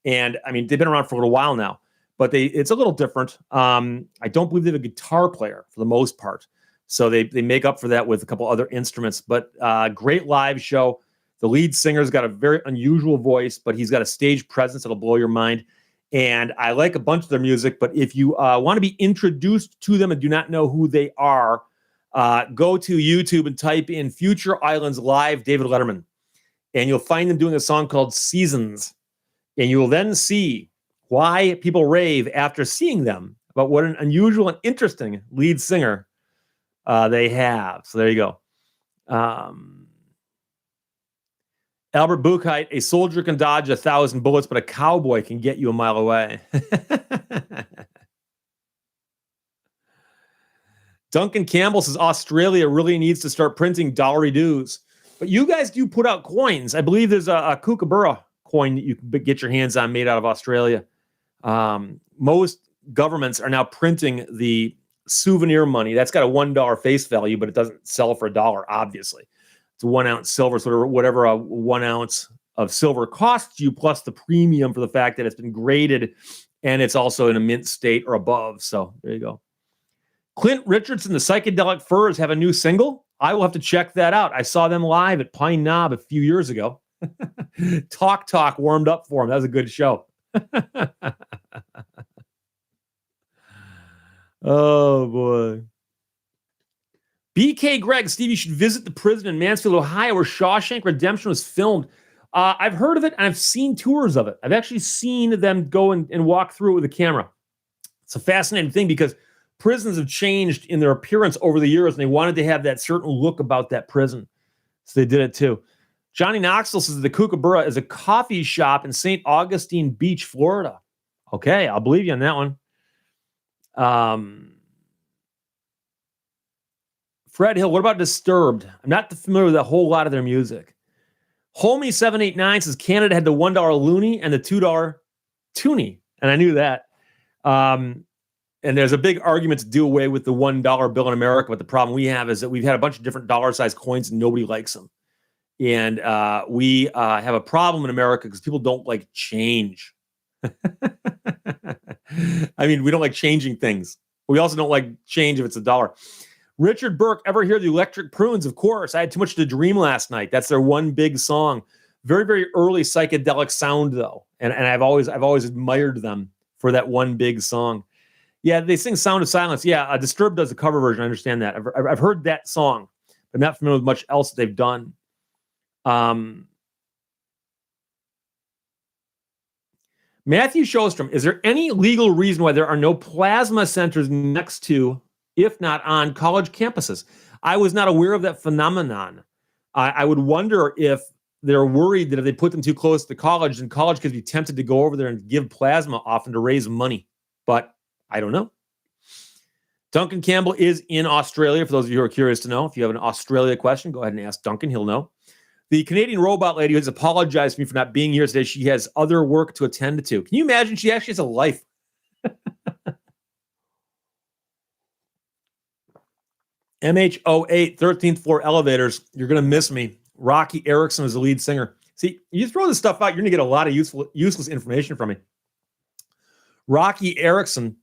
And I mean, they've been around for a little while now, but it's a little different. I don't believe they have a guitar player for the most part. So they make up for that with a couple other instruments, but great live show. The lead singer's got a very unusual voice, but he's got a stage presence that'll blow your mind. And I like a bunch of their music, but if you want to be introduced to them and do not know who they are, go to YouTube and type in Future Islands Live David Letterman. And you'll find them doing a song called Seasons. And you will then see why people rave after seeing them about what an unusual and interesting lead singer they have. So there you go. Albert Buchheit, a soldier can dodge 1,000 bullets, but a cowboy can get you a mile away. Duncan Campbell says Australia really needs to start printing dollary-doos. But you guys do put out coins. I believe there's a Kookaburra coin that you can get your hands on made out of Australia. Most governments are now printing the souvenir money. That's got a $1 face value, but it doesn't sell for $1, obviously. It's 1 ounce silver, so whatever a 1 ounce of silver costs you, plus the premium for the fact that it's been graded and it's also in a mint state or above. So there you go. Clint Richardson, the Psychedelic Furs, have a new single. I will have to check that out. I saw them live at Pine Knob a few years ago. Talk warmed up for them. That was a good show. Oh, boy. BK Greg, Steve, you should visit the prison in Mansfield, Ohio, where Shawshank Redemption was filmed. I've heard of it, and I've seen tours of it. I've actually seen them go and walk through it with a camera. It's a fascinating thing because prisons have changed in their appearance over the years, and they wanted to have that certain look about that prison. So they did it too. Johnny Knoxville says the Kookaburra is a coffee shop in St. Augustine Beach, Florida. Okay, I'll believe you on that one. Fred Hill, what about Disturbed? I'm not familiar with a whole lot of their music. Homie789 says Canada had the $1 loonie and the $2 toonie, and I knew that. And there's a big argument to do away with the $1 bill in America, but the problem we have is that we've had a bunch of different dollar-sized coins and nobody likes them. And we have a problem in America because people don't like change. I mean, we don't like changing things. We also don't like change if it's $1. Richard Burke, ever hear the Electric Prunes? Of course. I had too much to dream last night. That's their one big song. Very, very early psychedelic sound, though. And I've always admired them for that one big song. Yeah, they sing Sound of Silence. Yeah, Disturbed does a cover version. I understand that. I've heard that song, but I'm not familiar with much else that they've done. Matthew Shostrom, is there any legal reason why there are no plasma centers next to, if not on, college campuses? I was not aware of that phenomenon. I would wonder if they're worried that if they put them too close to college, then college could be tempted to go over there and give plasma often to raise money. But I don't know. Duncan Campbell is in Australia, for those of you who are curious to know. If you have an Australia question, go ahead and ask Duncan. He'll know. The Canadian robot lady has apologized to me for not being here today. She has other work to attend to. Can you imagine? She actually has a life. MH08, 13th floor elevators. You're going to miss me. Rocky Erickson is the lead singer. See, you throw this stuff out, you're going to get a lot of useless information from me. Rocky Erickson,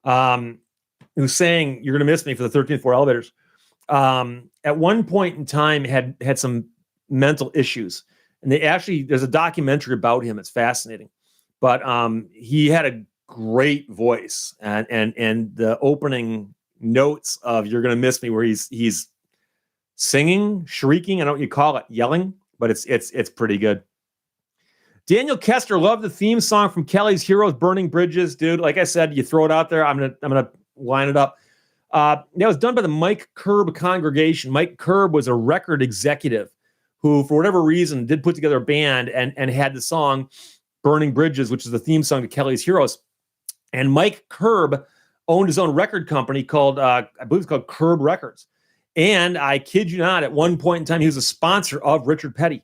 who's saying you're going to miss me for the 13th floor elevators, at one point in time had some mental issues. And there's a documentary about him. It's fascinating. But he had a great voice. And the opening notes of You're Gonna Miss Me, where he's singing, shrieking, I don't know what you call it, yelling, but it's pretty good. Daniel Kester loved the theme song from Kelly's Heroes, Burning Bridges. Dude, like I said, you throw it out there. I'm gonna line it up. That was done by the Mike Curb Congregation. Mike Curb was a record executive who, for whatever reason, did put together a band and had the song Burning Bridges, which is the theme song to Kelly's Heroes. And Mike Curb owned his own record company called, I believe it's called Curb Records. And I kid you not, at one point in time, he was a sponsor of Richard Petty.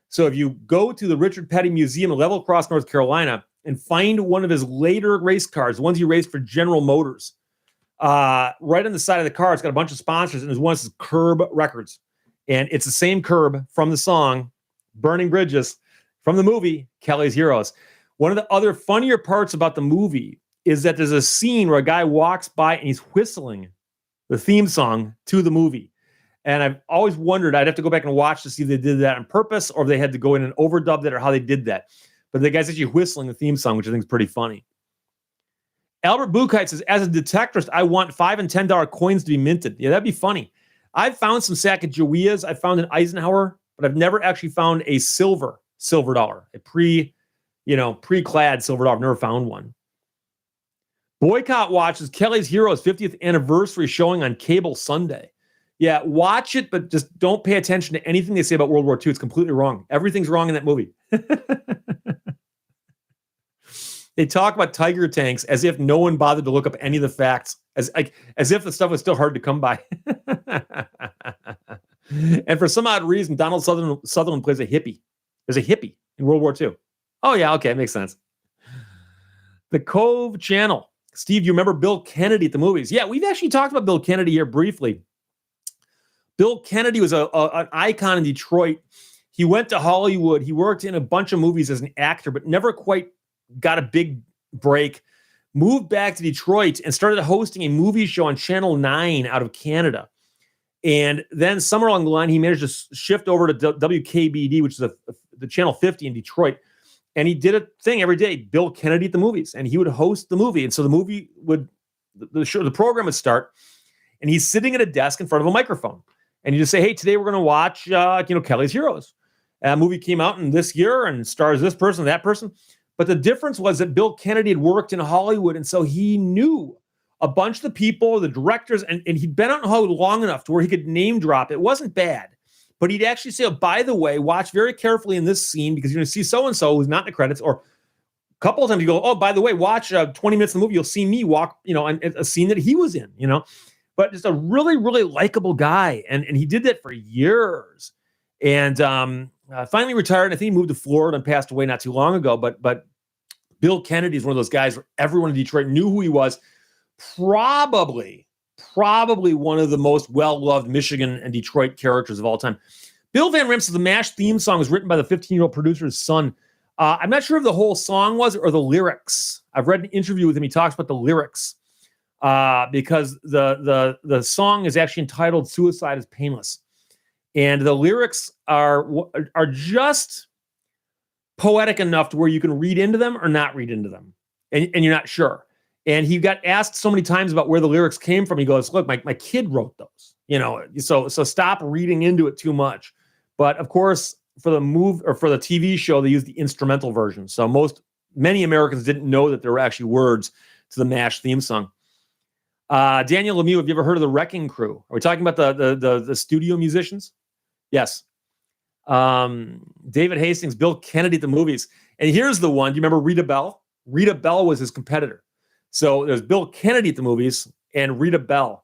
So if you go to the Richard Petty Museum in Level Cross, North Carolina, and find one of his later race cars, the ones he raced for General Motors, right on the side of the car, it's got a bunch of sponsors, and there's one that says Curb Records. And it's the same Curb from the song Burning Bridges from the movie Kelly's Heroes. One of the other funnier parts about the movie is that there's a scene where a guy walks by and he's whistling the theme song to the movie. And I've always wondered, I'd have to go back and watch to see if they did that on purpose or if they had to go in and overdub that or how they did that. But the guy's actually whistling the theme song, which I think is pretty funny. Albert Bukite says, as a detectorist, I want $5 and $10 coins to be minted. Yeah, that'd be funny. I've found some Sacagaweas. I found an Eisenhower, but I've never actually found a silver dollar, a pre-clad silver dollar. I've never found one. Boycott watches Kelly's Heroes 50th anniversary showing on cable Sunday. Yeah, watch it, but just don't pay attention to anything they say about World War II. It's completely wrong. Everything's wrong in that movie. They talk about Tiger tanks as if no one bothered to look up any of the facts, as if the stuff was still hard to come by. And for some odd reason, Donald Sutherland plays a hippie. There's a hippie in World War II. Oh, yeah, okay, makes sense. The Cove Channel. Steve, you remember Bill Kennedy at the movies? Yeah, we've actually talked about Bill Kennedy here briefly. Bill Kennedy was an icon in Detroit. He went to Hollywood. He worked in a bunch of movies as an actor, but never quite got a big break. Moved back to Detroit and started hosting a movie show on Channel 9 out of Canada. And then somewhere along the line, he managed to shift over to WKBD, which is the Channel 50 in Detroit. And he did a thing every day, Bill Kennedy at the movies, and he would host the movie. And so the movie the program would start, and he's sitting at a desk in front of a microphone. And you just say, hey, today we're going to watch, Kelly's Heroes. That movie came out in this year and stars this person, that person. But the difference was that Bill Kennedy had worked in Hollywood, and so he knew a bunch of the people, the directors, and he'd been out in Hollywood long enough to where he could name drop. It wasn't bad. But he'd actually say, oh, by the way, watch very carefully in this scene because you're going to see so-and-so who's not in the credits. Or a couple of times you go, oh, by the way, watch 20 minutes of the movie. You'll see me walk, on a scene that he was in, But just a really, really likable guy. And he did that for years. And finally retired. And I think he moved to Florida and passed away not too long ago. But Bill Kennedy is one of those guys where everyone in Detroit knew who he was. Probably one of the most well-loved Michigan and Detroit characters of all time. Bill Van Rimp says the MASH theme song was written by the 15-year-old producer's son. I'm not sure if the whole song was or the lyrics. I've read an interview with him. He talks about the lyrics because the song is actually entitled "Suicide is Painless," and the lyrics are just poetic enough to where you can read into them or not read into them, and you're not sure. And he got asked so many times about where the lyrics came from. He goes, look, my kid wrote those, so stop reading into it too much. But of course, for the TV show, they used the instrumental version. So many Americans didn't know that there were actually words to the MASH theme song. Daniel Lemieux, have you ever heard of the Wrecking Crew? Are we talking about the studio musicians? Yes. David Hastings, Bill Kennedy at the movies. And here's the one. Do you remember Rita Bell? Rita Bell was his competitor. So there's Bill Kennedy at the movies and Rita Bell.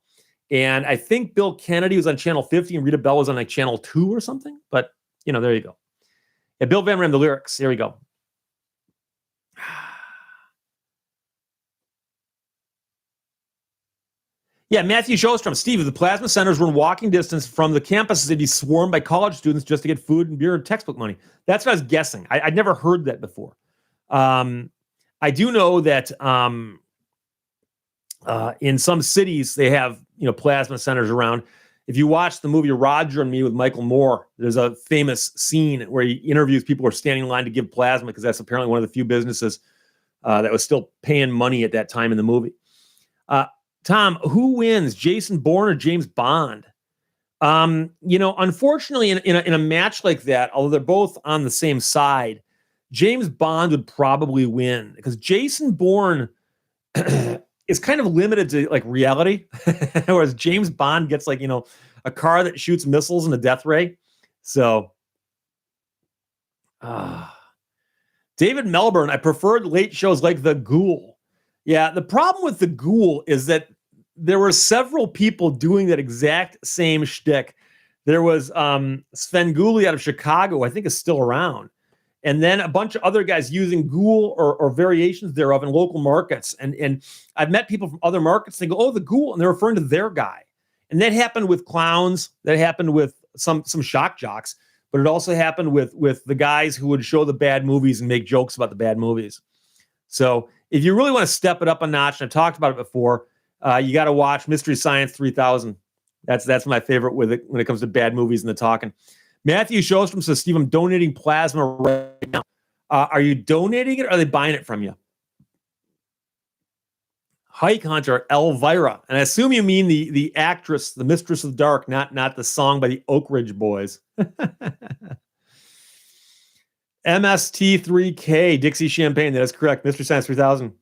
And I think Bill Kennedy was on Channel 50 and Rita Bell was on like Channel 2 or something. But, there you go. Yeah, Bill Van Rim, the lyrics. Here we go. Yeah, Matthew Shostrom. Steve, if the plasma centers were in walking distance from the campuses, they'd be swarmed by college students just to get food and beer and textbook money. That's what I was guessing. I'd never heard that before. I do know that in some cities, they have, plasma centers around. If you watch the movie Roger and Me with Michael Moore, there's a famous scene where he interviews people who are standing in line to give plasma because that's apparently one of the few businesses that was still paying money at that time in the movie. Tom, who wins, Jason Bourne or James Bond? Unfortunately, in a match like that, although they're both on the same side, James Bond would probably win because Jason Bourne is kind of limited to like reality, whereas James Bond gets like, a car that shoots missiles and a death ray. So, David Melbourne, I preferred late shows like The Ghoul. Yeah, the problem with The Ghoul is that there were several people doing that exact same shtick. There was Sven Gulli out of Chicago, I think is still around. And then a bunch of other guys using Ghoul or variations thereof in local markets. And I've met people from other markets. They go, oh, The Ghoul. And they're referring to their guy. And that happened with clowns. That happened with some shock jocks. But it also happened with the guys who would show the bad movies and make jokes about the bad movies. So if you really want to step it up a notch, and I've talked about it before, you got to watch Mystery Science 3000. That's my favorite with it when it comes to bad movies and the talking. Matthew Shostrom says, Steve, I'm donating plasma right now. Are you donating it or are they buying it from you? Hike Hunter, Elvira. And I assume you mean the actress, the Mistress of Dark, not the song by the Oak Ridge Boys. MST3K, Dixie Champagne. That is correct. Mystery Science 3000.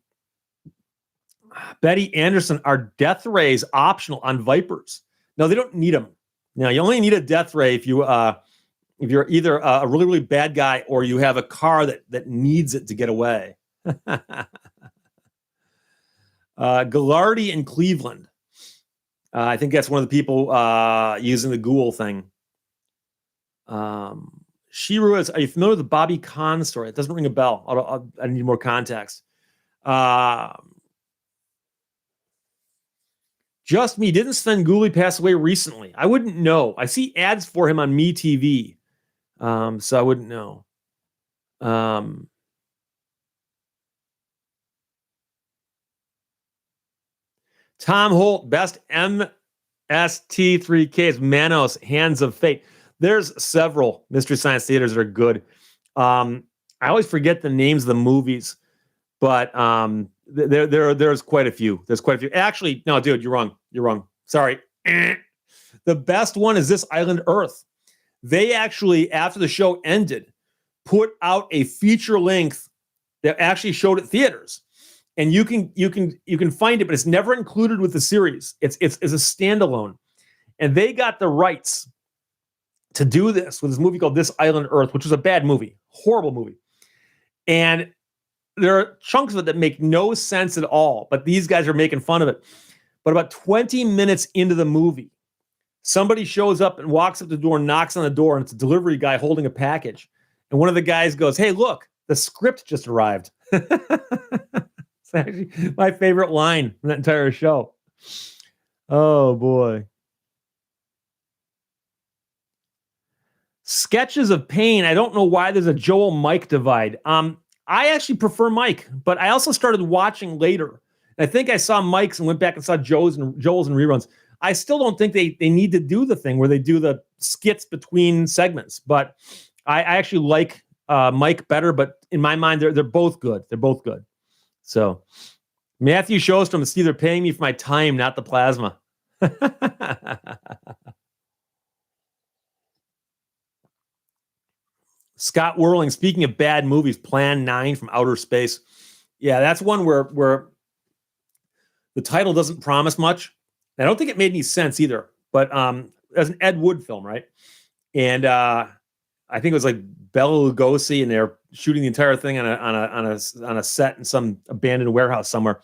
Betty Anderson, are death rays optional on Vipers? No, they don't need them. Now, you only need a death ray if you're either a really, really bad guy or you have a car that needs it to get away. Gallardi in Cleveland. I think that's one of the people using the Ghoul thing. Shiru is, are you familiar with the Bobby Kahn story? It doesn't ring a bell. I need more context. Just me. Didn't Sven Gulli pass away recently? I wouldn't know. I see ads for him on MeTV. So I wouldn't know. Tom Holt, best MST3Ks, Manos, Hands of Fate. There's several Mystery Science Theaters that are good. I always forget the names of the movies, but there's quite a few. There's quite a few. Actually, no, dude, you're wrong. You're wrong. Sorry. The best one is This Island Earth. They actually, after the show ended, put out a feature length that actually showed at theaters. And you can find it, but it's never included with the series. It's a standalone. And they got the rights to do this with this movie called This Island Earth, which was a bad movie, horrible movie. And there are chunks of it that make no sense at all, but these guys are making fun of it. But about 20 minutes into the movie, somebody shows up and walks up the door, knocks on the door, and it's a delivery guy holding a package. And one of the guys goes, hey, look, the script just arrived. It's actually my favorite line from that entire show. Oh, boy. Sketches of Pain. I don't know why there's a Joel Mike divide. I actually prefer Mike, but I also started watching later. I think I saw Mike's and went back and saw Joel's and reruns. I still don't think they need to do the thing where they do the skits between segments, but I actually like Mike better. But in my mind, they're both good. They're both good. So Matthew Shostrom, it's either paying me for my time, not the plasma. Scott Whirling, speaking of bad movies, Plan 9 from Outer Space. Yeah, that's one where the title doesn't promise much. I don't think it made any sense either, but as an Ed Wood film, right? And I think it was like Bela Lugosi, and they're shooting the entire thing on a set in some abandoned warehouse somewhere.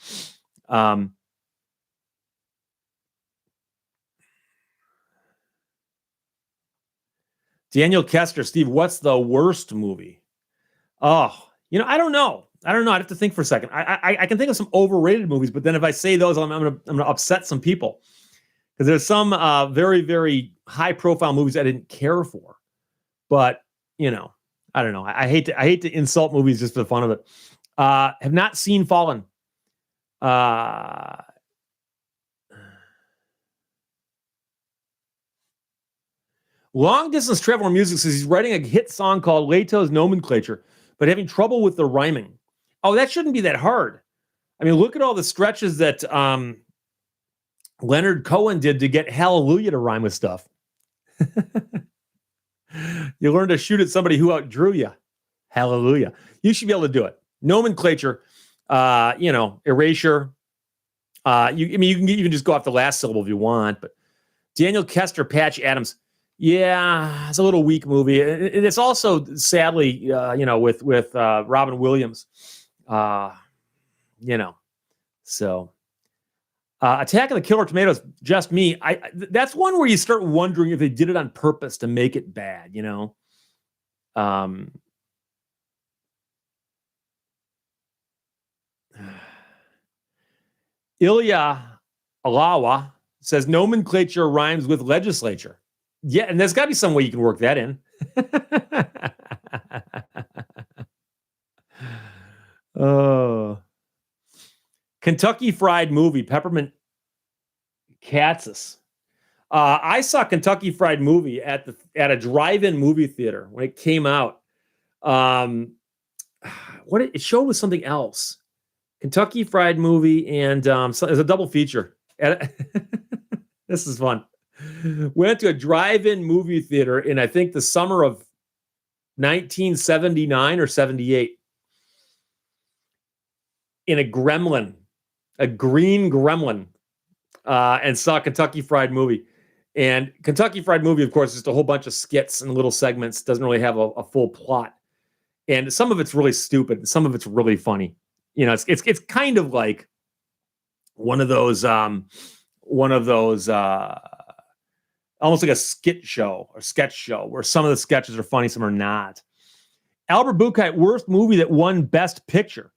Daniel Kester, Steve, what's the worst movie? Oh, I don't know. I'd have to think for a second. I can think of some overrated movies, but then if I say those, I'm gonna upset some people because there's some very, very high profile movies I didn't care for. But I don't know. I hate to insult movies just for the fun of it. Have not seen Fallen. Long Distance Traveler Music says he's writing a hit song called Leto's Nomenclature, but having trouble with the rhyming. Oh, that shouldn't be that hard. I mean, look at all the stretches that Leonard Cohen did to get Hallelujah to rhyme with stuff. You learn to shoot at somebody who outdrew you. Hallelujah. You should be able to do it. Nomenclature, erasure. You can just go off the last syllable if you want, but Daniel Kester, Patch Adams. Yeah, it's a little weak movie. It's also sadly, with Robin Williams. So Attack of the Killer Tomatoes, just me. That's one where you start wondering if they did it on purpose to make it bad, Ilya Alawa says nomenclature rhymes with legislature. Yeah, and there's got to be some way you can work that in. Oh. Kentucky Fried Movie, Peppermint Katzis. I saw Kentucky Fried Movie at a drive-in movie theater when it came out. It showed was something else. Kentucky Fried Movie and so it's a double feature. This is fun. Went to a drive-in movie theater in I think the summer of 1979 or 78 in a gremlin, a green gremlin, and saw Kentucky Fried Movie. And Kentucky Fried Movie, of course, is just a whole bunch of skits and little segments. Doesn't really have a full plot, and some of it's really stupid. Some of it's really funny. It's kind of like one of those almost like a skit show or sketch show where some of the sketches are funny, some are not. Albert Buchheit, worst movie that won Best Picture.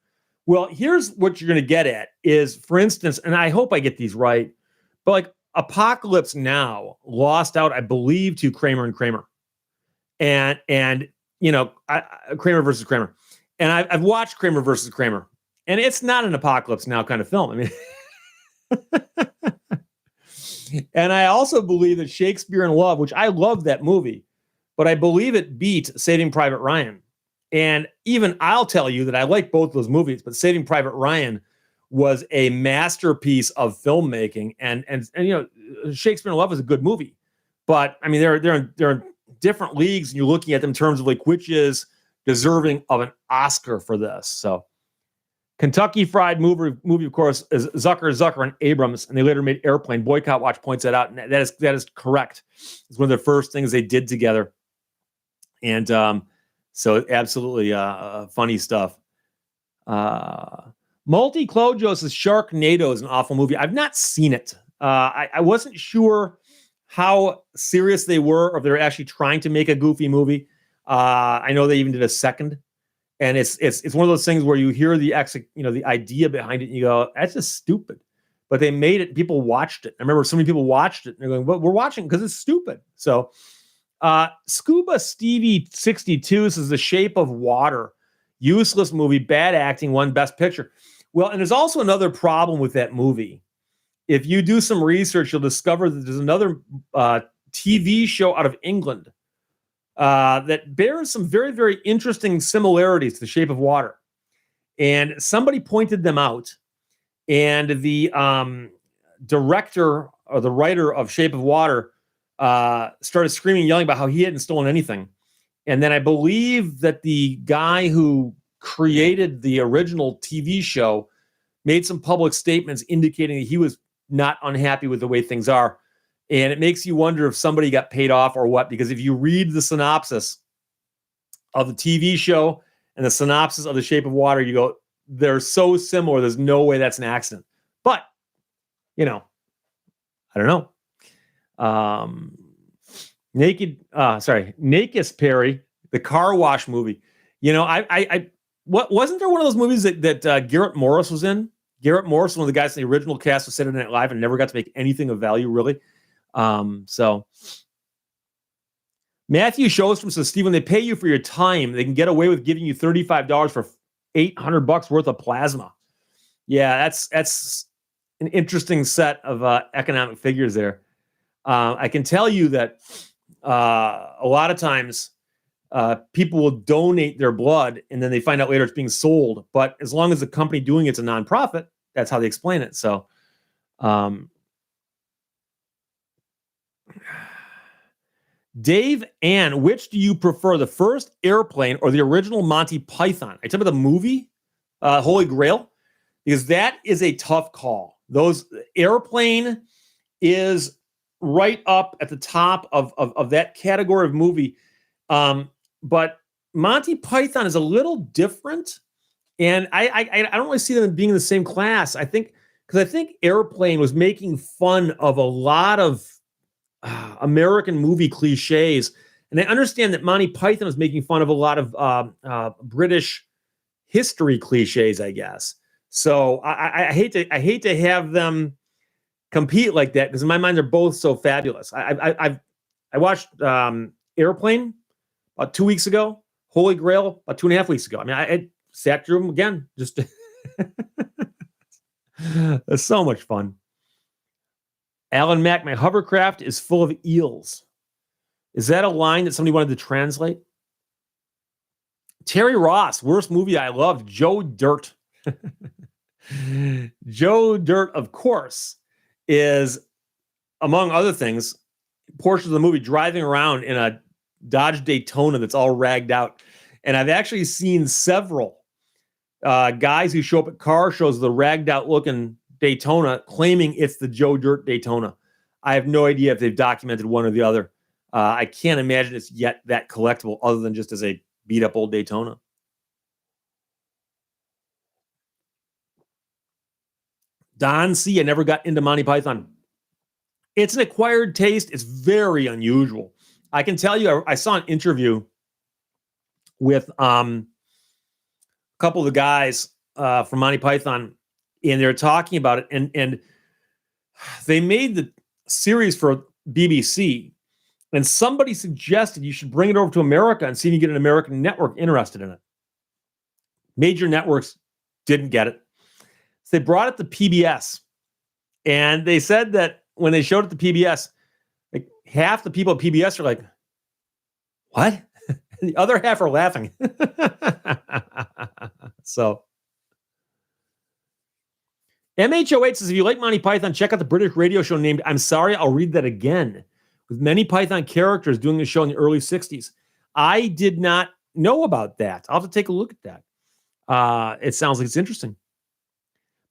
Well, here's what you're going to get at is, for instance, and I hope I get these right, but like Apocalypse Now lost out, I believe, to Kramer and Kramer, and Kramer versus Kramer, and I've watched Kramer versus Kramer, and it's not an Apocalypse Now kind of film. I mean, and I also believe that Shakespeare in Love, which I love that movie, but I believe it beat Saving Private Ryan. And even I'll tell you that I like both those movies, but Saving Private Ryan was a masterpiece of filmmaking. And Shakespeare in Love is a good movie, but I mean, they're in different leagues, and you're looking at them in terms of like which is deserving of an Oscar for this. So Kentucky Fried movie, of course, is Zucker, and Abrams, and they later made Airplane. Boycott Watch points that out, and that is correct. It's one of the first things they did together, and so absolutely funny stuff. Multi Clojos is Sharknado is an awful movie. I've not seen it. I wasn't sure how serious they were, or if they were actually trying to make a goofy movie. I know they even did a second. And it's one of those things where you hear the idea behind it and you go, that's just stupid. But they made it, people watched it. I remember so many people watched it and they're going, well, we're watching because it's stupid. So Scuba Stevie 62 says The Shape of Water, useless movie, bad acting, won Best Picture. Well, and there's also another problem with that movie. If you do some research, you'll discover that there's another TV show out of England that bears some very, very interesting similarities to The Shape of Water. And somebody pointed them out. And the director or the writer of Shape of Water started screaming and yelling about how he hadn't stolen anything. And then I believe that the guy who created the original TV show made some public statements indicating that he was not unhappy with the way things are. And it makes you wonder if somebody got paid off or what, because if you read the synopsis of the TV show and the synopsis of The Shape of Water, you go, they're so similar. There's no way that's an accident. But, I don't know. Naked Perry, the car wash movie. What wasn't there one of those movies that Garrett Morris was in? Garrett Morris, one of the guys in the original cast of Saturday Night Live, and never got to make anything of value, really. So Matthew Showstrom says, Steve, when they pay you for your time, they can get away with giving you $35 for $800 worth of plasma. Yeah, that's an interesting set of economic figures there. I can tell you that a lot of times people will donate their blood and then they find out later it's being sold. But as long as the company doing it's a nonprofit, that's how they explain it. So Dave Ann, which do you prefer, the first Airplane or the original Monty Python? I talk about the movie, Holy Grail, because that is a tough call. Those Airplane is right up at the top of that category of movie. But Monty Python is a little different. And I don't really see them being in the same class. I think Airplane was making fun of a lot of American movie cliches. And I understand that Monty Python was making fun of a lot of British history cliches, I guess. So I hate to have them compete like that, because in my mind they're both so fabulous. I watched Airplane about 2 weeks ago, Holy Grail about 2.5 weeks ago. I mean, I sat through them again. Just it's so much fun. Alan Mack, my hovercraft is full of eels. Is that a line that somebody wanted to translate? Terry Ross, worst movie I loved, Joe Dirt. Joe Dirt, of course, is, among other things, portions of the movie driving around in a Dodge Daytona that's all ragged out. And I've actually seen several guys who show up at car shows, the ragged out looking Daytona, claiming it's the Joe Dirt Daytona. I have no idea if they've documented one or the other. I can't imagine it's yet that collectible other than just as a beat up old Daytona. Don C. I never got into Monty Python. It's an acquired taste. It's very unusual. I can tell you, I saw an interview with a couple of the guys from Monty Python, and they're talking about it. And they made the series for BBC, and somebody suggested you should bring it over to America and see if you get an American network interested in it. Major networks didn't get it. So they brought it to PBS, and they said that when they showed it to PBS, like half the people at PBS are like, what? The other half are laughing. So MHOH says, if you like Monty Python, check out the British radio show named I'm Sorry, I'll Read That Again, with many Python characters doing the show in the early 60s. I did not know about that. I'll have to take a look at that. It sounds like it's interesting.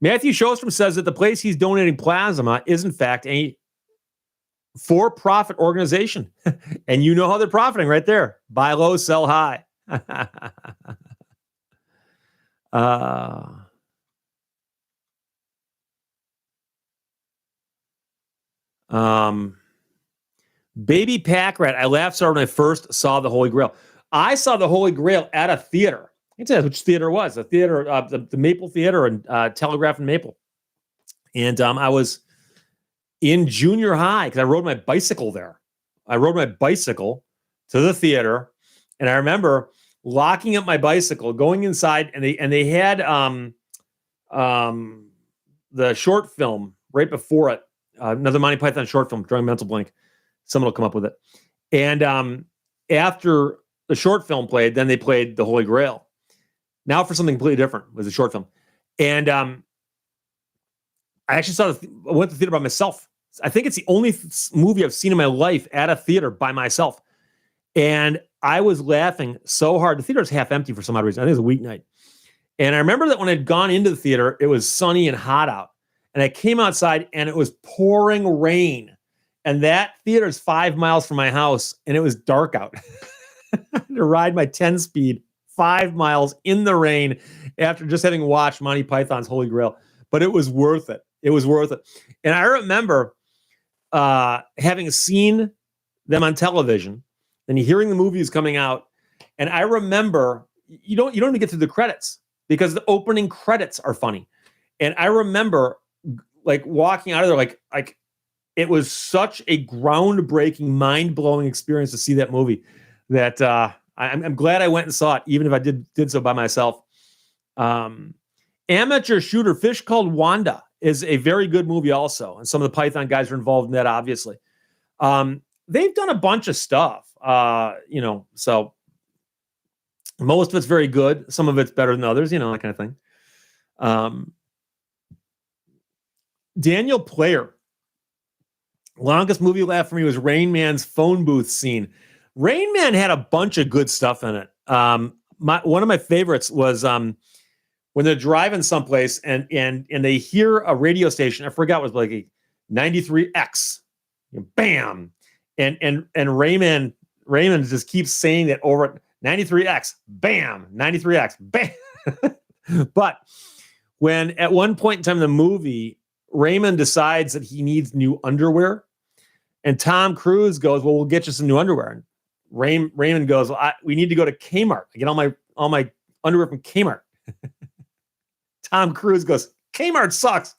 Matthew Shostrom says that the place he's donating plasma is, in fact, a for-profit organization. And you know how they're profiting right there. Buy low, sell high. Baby Pack Rat, I laughed so hard when I first saw the Holy Grail. I saw the Holy Grail at a theater. I can tell you which theater it was. The theater, the Maple Theater and Telegraph and Maple. And I was in junior high because I rode my bicycle there. I rode my bicycle to the theater, and I remember locking up my bicycle, going inside, and they had the short film right before it, another Monty Python short film, drawing mental blank. Someone will come up with it. And after the short film played, then they played the Holy Grail. Now for something completely different, was a short film. And I actually I went to the theater by myself. I think it's the only movie I've seen in my life at a theater by myself. And I was laughing so hard. The theater was half empty for some odd reason. I think it was a weeknight. And I remember that when I'd gone into the theater, it was sunny and hot out. And I came outside and it was pouring rain. And that theater is 5 miles from my house, and it was dark out. To ride my 10-speed 5 miles in the rain after just having watched Monty Python's Holy Grail. But it was worth it. It was worth it. And I remember having seen them on television and hearing the movies coming out. And I remember, you don't even get to the credits because the opening credits are funny. And I remember like walking out of there, like it was such a groundbreaking, mind-blowing experience to see that movie that I'm glad I went and saw it, even if I did so by myself. Amateur Shooter, Fish Called Wanda is a very good movie also. And some of the Python guys are involved in that, obviously. They've done a bunch of stuff, so most of it's very good. Some of it's better than others, that kind of thing. Daniel Player Longest movie laugh for me was Rain Man's phone booth scene. Rain Man had a bunch of good stuff in it. One of my favorites was when they're driving someplace and they hear a radio station. I forgot what it was, like a 93X. Bam. And Raymond just keeps saying that over 93X. Bam. 93X. Bam. But when at one point in time in the movie, Raymond decides that he needs new underwear, and Tom Cruise goes, "Well, we'll get you some new underwear." And Raymond goes, "We need to go to Kmart. I get all my underwear from Kmart." Tom Cruise goes, "Kmart sucks."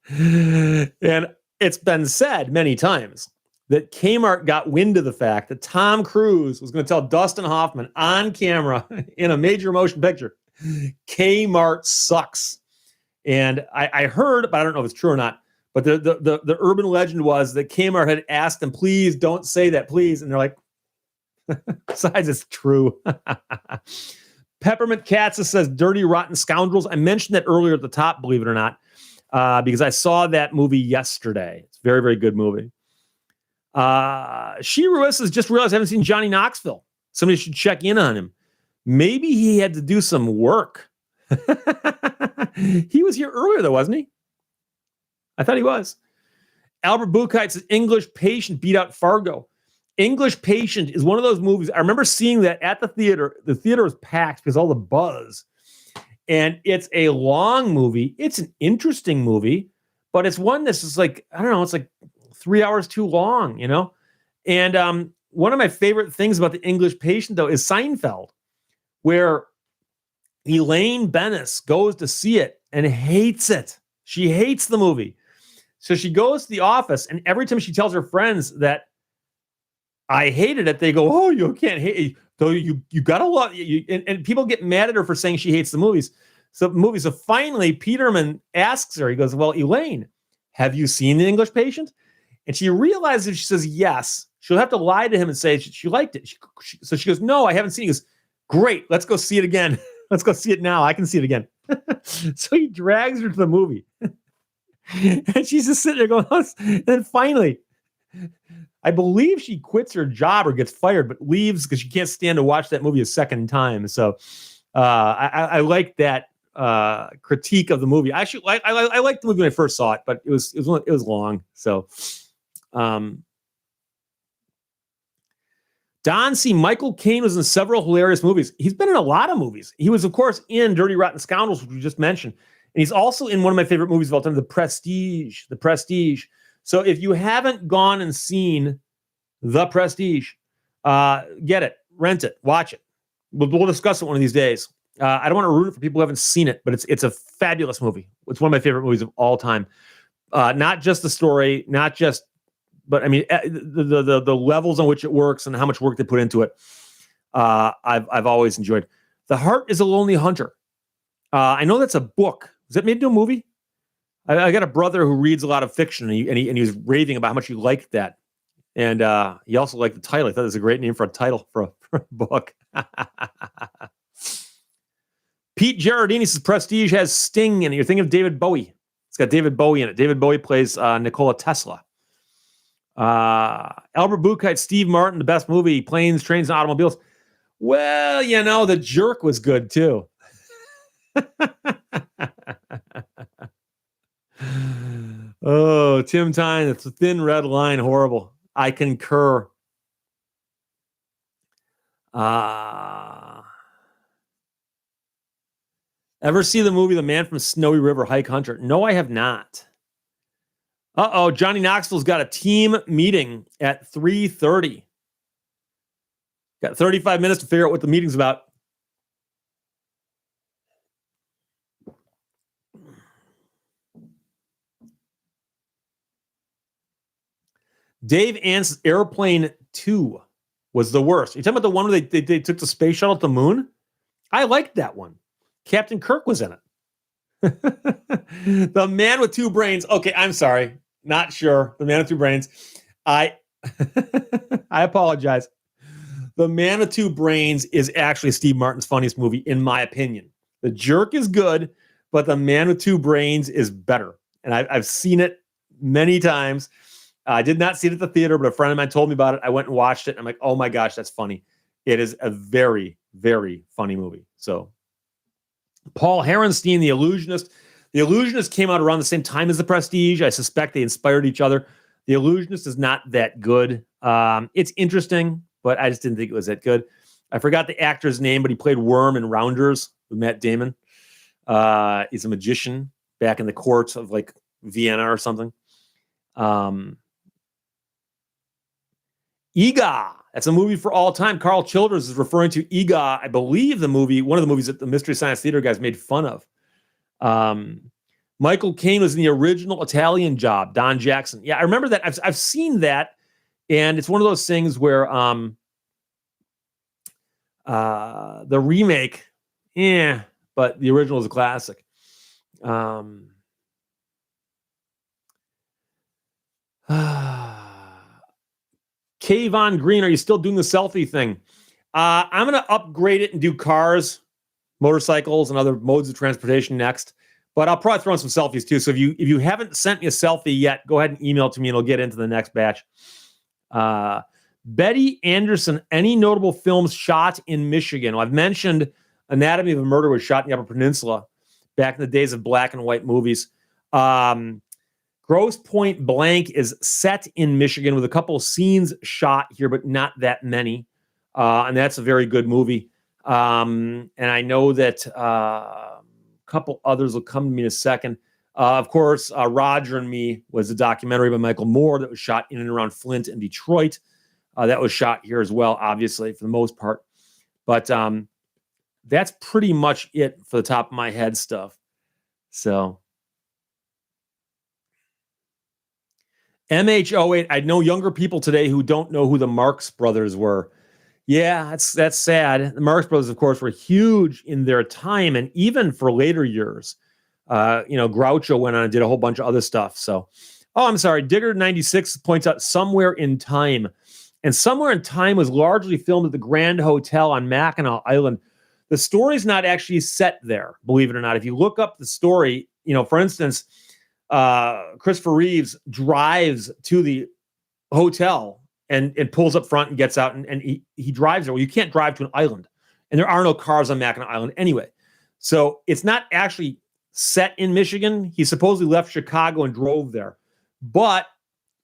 And it's been said many times that Kmart got wind of the fact that Tom Cruise was going to tell Dustin Hoffman on camera in a major motion picture, Kmart sucks. And I heard, but I don't know if it's true or not, but the urban legend was that Kmart had asked them, "Please don't say that, please." And they're like, besides, it's true. Peppermint Katza says Dirty Rotten Scoundrels. I mentioned that earlier at the top, believe it or not, because I saw that movie yesterday. It's a very, very good movie. She Ruiz has just realized I haven't seen Johnny Knoxville. Somebody should check in on him. Maybe he had to do some work. He was here earlier, though, wasn't he? I thought he was. Albert Buchheit says English Patient beat out Fargo. English Patient is one of those movies. I remember seeing that at the theater. The theater was packed because all the buzz. And it's a long movie. It's an interesting movie, but it's one that's just like, I don't know, it's like 3 hours too long, you know? And one of my favorite things about the English Patient, though, is Seinfeld, where Elaine Bennis goes to see it and hates it. She hates the movie. So she goes to the office, and every time she tells her friends that I hated it, they go, "Oh, you can't hate it. So you gotta love you." And people get mad at her for saying she hates the movies. So finally, Peterman asks her, he goes, "Well, Elaine, have you seen The English Patient?" And she realizes if she says yes, she'll have to lie to him and say she liked it. So she goes, "No, I haven't seen it." He goes, "Great, let's go see it again. Let's go see it now. I can see it again." So he drags her to the movie. And she's just sitting there going, and then finally, I believe she quits her job or gets fired, but leaves because she can't stand to watch that movie a second time. So I like that critique of the movie. Actually, I liked the movie when I first saw it, but it was long. So Don C. Michael Caine was in several hilarious movies. He's been in a lot of movies. He was, of course, in Dirty Rotten Scoundrels, which we just mentioned. And he's also in one of my favorite movies of all time, The Prestige. The Prestige. So if you haven't gone and seen The Prestige, get it, rent it, watch it. We'll discuss it one of these days. I don't want to ruin it for people who haven't seen it, but it's a fabulous movie. It's one of my favorite movies of all time. Not just the story, but I mean the levels on which it works and how much work they put into it. I've always enjoyed. The Heart is a Lonely Hunter. I know that's a book. Is that made into a movie? I got a brother who reads a lot of fiction, and he was raving about how much he liked that. And he also liked the title. I thought it was a great name for a title for a book. Pete Gerardini says Prestige has Sting in it. You're thinking of David Bowie. It's got David Bowie in it. David Bowie plays Nikola Tesla. Albert Buchheit, Steve Martin, the best movie, Planes, Trains, and Automobiles. Well, you know, The Jerk was good too. Oh, Tim Tyne, it's a thin red line, horrible. I concur. Ever see the movie The Man from Snowy River, Hike Hunter? No, I have not. Johnny Knoxville's got a team meeting at 3:30. Got 35 minutes to figure out what the meeting's about. Dave Ant's Airplane 2 was the worst. You talking about the one where they took the space shuttle to the moon? I liked that one. Captain Kirk was in it. The Man with Two Brains. Okay, I'm sorry. Not sure. The Man with Two Brains. I apologize. The Man with Two Brains is actually Steve Martin's funniest movie, in my opinion. The Jerk is good, but The Man with Two Brains is better. And I've seen it many times. I did not see it at the theater, but a friend of mine told me about it. I went and watched it. And I'm like, oh my gosh, that's funny. It is a very, very funny movie. So Paul Herenstein, The Illusionist. The Illusionist came out around the same time as The Prestige. I suspect they inspired each other. The Illusionist is not that good. It's interesting, but I just didn't think it was that good. I forgot the actor's name, but he played Worm in Rounders with Matt Damon. He's a magician back in the courts of like Vienna or something. Ega. That's a movie for all time. Carl Childers is referring to Ega, I believe one of the movies that the Mystery Science Theater guys made fun of. Michael Caine was in the original Italian Job, Don Jackson. Yeah, I remember that. I've seen that, and it's one of those things where the remake, but the original is a classic. Kayvon Green, are you still doing the selfie thing? I'm going to upgrade it and do cars, motorcycles, and other modes of transportation next. But I'll probably throw in some selfies too. So if you haven't sent me a selfie yet, go ahead and email it to me and it'll get into the next batch. Betty Anderson, any notable films shot in Michigan? Well, I've mentioned Anatomy of a Murder was shot in the Upper Peninsula back in the days of black and white movies. Grosse Pointe Blank is set in Michigan with a couple of scenes shot here, but not that many. And that's a very good movie. And I know that a couple others will come to me in a second. Of course, Roger and Me was a documentary by Michael Moore that was shot in and around Flint and Detroit. That was shot here as well, obviously, for the most part. But that's pretty much it for the top of my head stuff. So MH08, I know younger people today who don't know who the Marx Brothers were. Yeah, that's sad. The Marx Brothers, of course, were huge in their time and even for later years. Groucho went on and did a whole bunch of other stuff. So, I'm sorry. Digger96 points out Somewhere in Time. And Somewhere in Time was largely filmed at the Grand Hotel on Mackinac Island. The story's not actually set there, believe it or not. If you look up the story, for instance, Christopher Reeves drives to the hotel and pulls up front and gets out and he drives there. Well, you can't drive to an island, and there are no cars on Mackinac Island anyway. So it's not actually set in Michigan. He supposedly left Chicago and drove there. But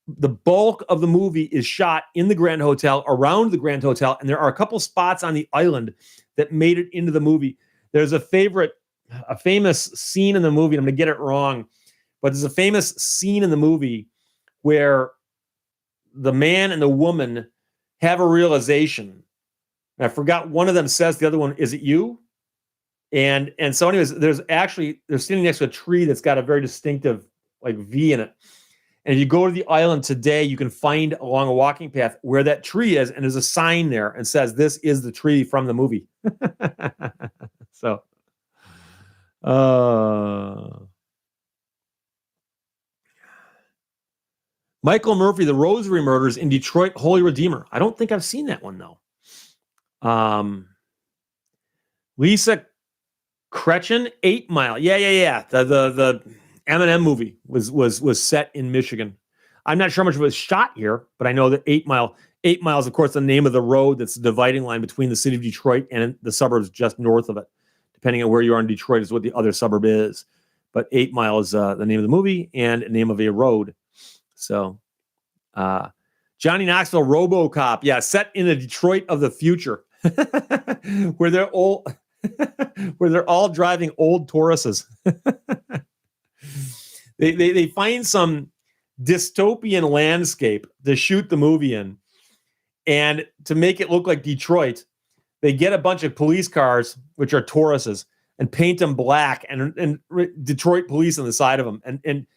the bulk of the movie is shot in the Grand Hotel, around the Grand Hotel, and there are a couple spots on the island that made it into the movie. There's a famous scene in the movie, and I'm going to get it wrong, but there's a famous scene in the movie where the man and the woman have a realization. And I forgot, one of them says to the other one, "Is it you?" And so anyways, they're standing next to a tree that's got a very distinctive like V in it. And if you go to the island today, you can find along a walking path where that tree is, and there's a sign there and says, "This is the tree from the movie." So, Michael Murphy, The Rosary Murders in Detroit, Holy Redeemer. I don't think I've seen that one though. Lisa Kretchen, 8 Mile. Yeah. The Eminem movie was set in Michigan. I'm not sure how much of it was shot here, but I know that 8 Mile. 8 Mile is, of course, the name of the road that's the dividing line between the city of Detroit and the suburbs just north of it. Depending on where you are in Detroit is what the other suburb is. But 8 Mile is the name of the movie and the name of a road. So, Johnny Knoxville, RoboCop. Yeah, set in the Detroit of the future, where they're all driving old Tauruses. They find some dystopian landscape to shoot the movie in, and to make it look like Detroit, they get a bunch of police cars, which are Tauruses, and paint them black and Detroit police on the side of them. And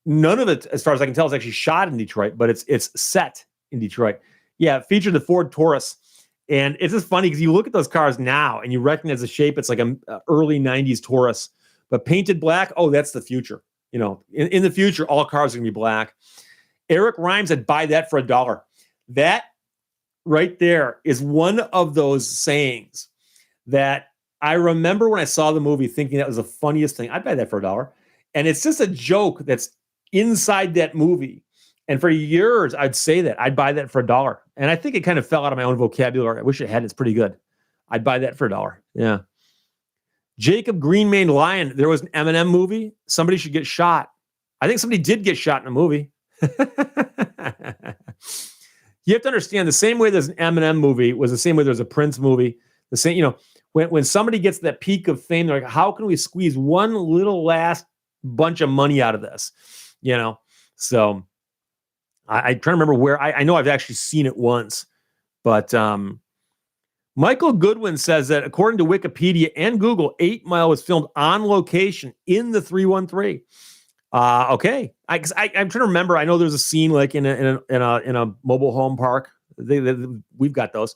none of it, as far as I can tell, is actually shot in Detroit, but it's set in Detroit. Yeah, it featured the Ford Taurus. And it's just funny because you look at those cars now and you recognize the shape. It's like an early 90s Taurus, but painted black. Oh, that's the future. In the future, all cars are going to be black. Eric Rhymes said, "Buy that for $1." That right there is one of those sayings that I remember when I saw the movie thinking that was the funniest thing. I'd buy that for $1. And it's just a joke that's inside that movie. And for years, I'd say that. I'd buy that for $1. And I think it kind of fell out of my own vocabulary. I wish it had. It's pretty good. I'd buy that for $1. Yeah. Jacob Green-Maned Lion. There was an Eminem movie. Somebody should get shot. I think somebody did get shot in a movie. You have to understand, the same way there's an Eminem movie was the same way there's a Prince movie. The same, when somebody gets that peak of fame, they're like, how can we squeeze one little last bunch of money out of this? So I try to remember where I know I've actually seen it once, but Michael Goodwin says that according to Wikipedia and Google, 8 Mile was filmed on location in the 313. Okay. I'm trying to remember. I know there's a scene like in a mobile home park. We've got those.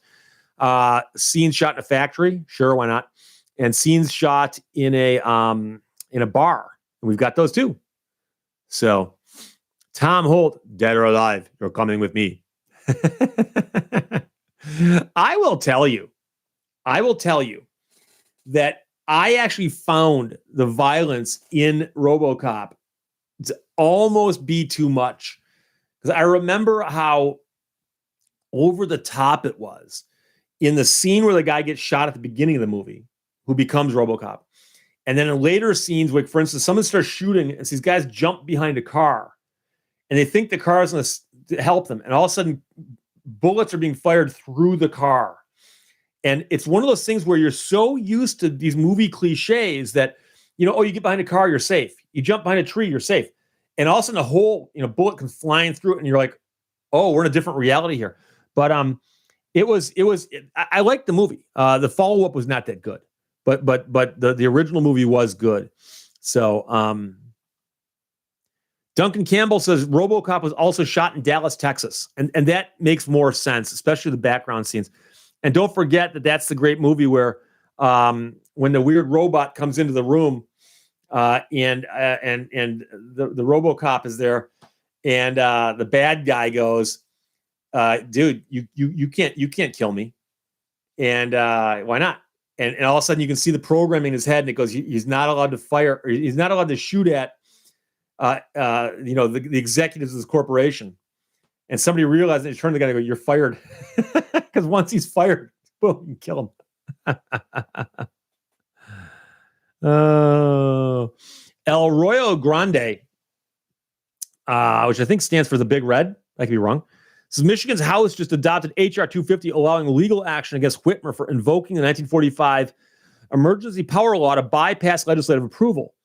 Scenes shot in a factory. Sure, why not? And scenes shot in a bar. We've got those too. So, Tom Holt, dead or alive, you're coming with me. I will tell you that I actually found the violence in RoboCop to almost be too much. Because I remember how over the top it was in the scene where the guy gets shot at the beginning of the movie, who becomes RoboCop. And then in later scenes, like for instance, someone starts shooting and these guys jump behind a car and they think the car is going to help them. And all of a sudden, bullets are being fired through the car. And it's one of those things where you're so used to these movie cliches that, you get behind a car, you're safe. You jump behind a tree, you're safe. And all of a sudden a whole, bullet comes flying through it and you're like, oh, we're in a different reality here. But I liked the movie. The follow-up was not that good, but the original movie was good. So, Duncan Campbell says RoboCop was also shot in Dallas, Texas. And that makes more sense, especially the background scenes. And don't forget that that's the great movie where when the weird robot comes into the room and the RoboCop is there and the bad guy goes, dude, you can't kill me. And why not? And all of a sudden you can see the programming in his head and it goes, he's not allowed to fire, or he's not allowed to shoot at the executives of this corporation. And somebody realized, and they turn to the guy and go, you're fired. Because once he's fired, boom, you kill him. Oh, El Royo Grande, which I think stands for the Big Red. I could be wrong. Says Michigan's House just adopted H.R. 250, allowing legal action against Whitmer for invoking the 1945 emergency power law to bypass legislative approval.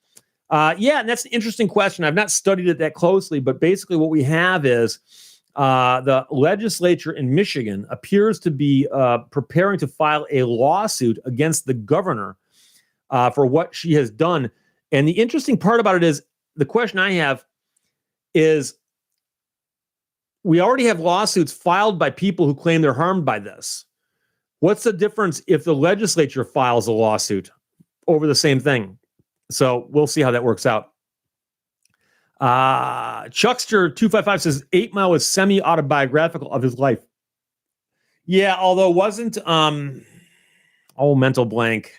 And that's an interesting question. I've not studied it that closely, but basically what we have is the legislature in Michigan appears to be preparing to file a lawsuit against the governor for what she has done. And the interesting part about it is, the question I have is, we already have lawsuits filed by people who claim they're harmed by this. What's the difference if the legislature files a lawsuit over the same thing? So we'll see how that works out. Chuckster255 says 8 Mile was semi-autobiographical of his life. Yeah, although wasn't mental blank.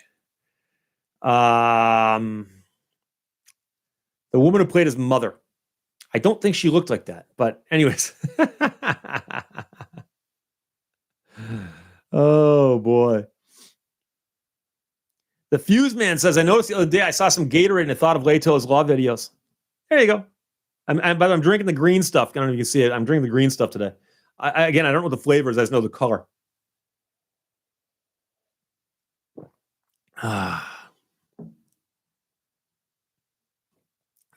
The woman who played his mother. I don't think she looked like that. But anyways. Oh, boy. The Fuse Man says, I noticed the other day I saw some Gatorade and I thought of Leto's Law videos. There you go. But I'm drinking the green stuff. I don't know if you can see it. I'm drinking the green stuff today. I don't know what the flavor is. I just know the color.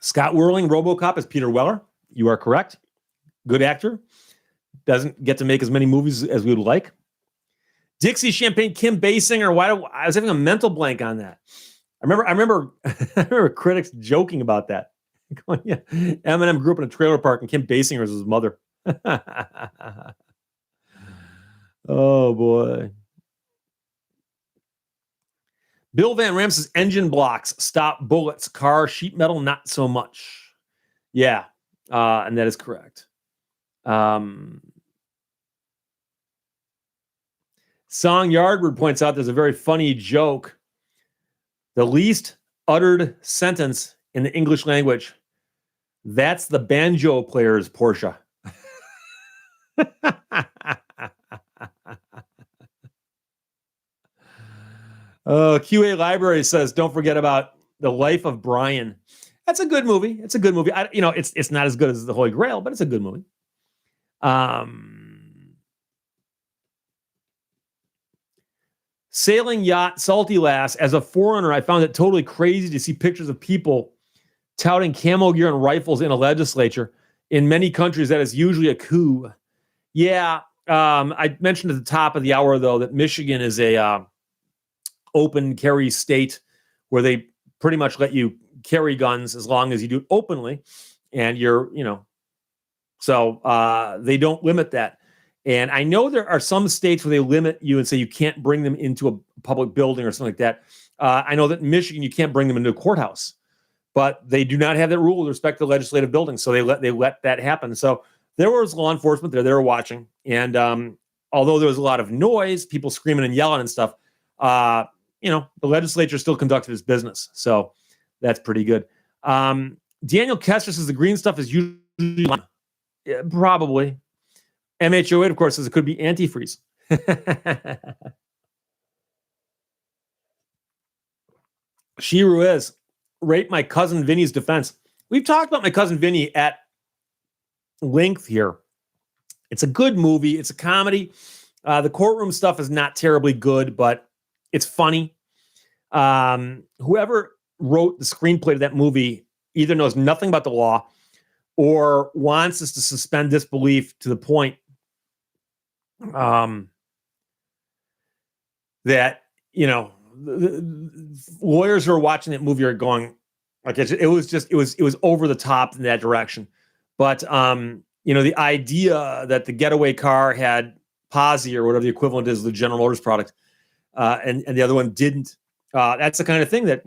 Scott Whirling, RoboCop as Peter Weller. You are correct. Good actor. Doesn't get to make as many movies as we would like. Dixie Champagne, Kim Basinger. I was having a mental blank on that. I remember critics joking about that. Going, yeah, Eminem grew up in a trailer park and Kim Basinger was his mother. Oh boy. Bill Van Ram says engine blocks stop bullets, car sheet metal not so much. Yeah, and that is correct. Song Yardward points out there's a very funny joke. The least uttered sentence in the English language. That's the banjo player's Porsche. QA Library says, don't forget about The Life of Brian. That's a good movie. It's a good movie. It's not as good as The Holy Grail, but it's a good movie. Sailing yacht Salty Lass. As a foreigner, I found it totally crazy to see pictures of people touting camo gear and rifles in a legislature. In many countries, that is usually a coup. Yeah, I mentioned at the top of the hour, though, that Michigan is a open carry state where they pretty much let you carry guns as long as you do it openly, and so they don't limit that. And I know there are some states where they limit you and say you can't bring them into a public building or something like that. I know that in Michigan you can't bring them into a courthouse, but they do not have that rule with respect to legislative buildings, so they let that happen. So there was law enforcement there; they were watching, and although there was a lot of noise, people screaming and yelling and stuff, the legislature still conducted its business. So that's pretty good. Daniel Kester says the green stuff is usually probably. MH08, of course, says it could be antifreeze. Shiru is rate my cousin Vinny's defense. We've talked about my cousin Vinny at length here. It's a good movie. It's a comedy. The courtroom stuff is not terribly good, but it's funny. Whoever wrote the screenplay to that movie either knows nothing about the law or wants us to suspend disbelief to the point that the lawyers who are watching that movie are going like it was over the top in that direction. But the idea that the getaway car had Posi or whatever the equivalent is of the General Motors product, and the other one didn't. That's the kind of thing that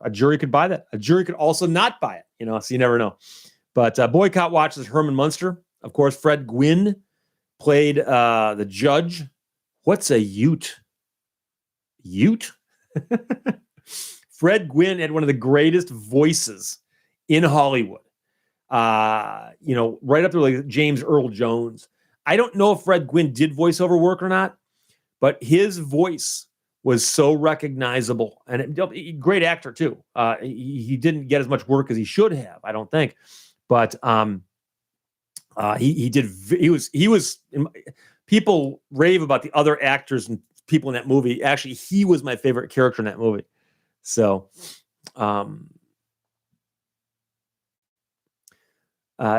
a jury could buy that. A jury could also not buy it. So you never know. But Boycott watches Herman Munster. Of course, Fred Gwynne played the judge. What's a Ute? Ute? Fred Gwynne had one of the greatest voices in Hollywood. Right up there like James Earl Jones. I don't know if Fred Gwynne did voiceover work or not, but his voice was so recognizable. And great actor, too. He didn't get as much work as he should have, I don't think. But he was people rave about the other actors and people in that movie. Actually, he was my favorite character in that movie. So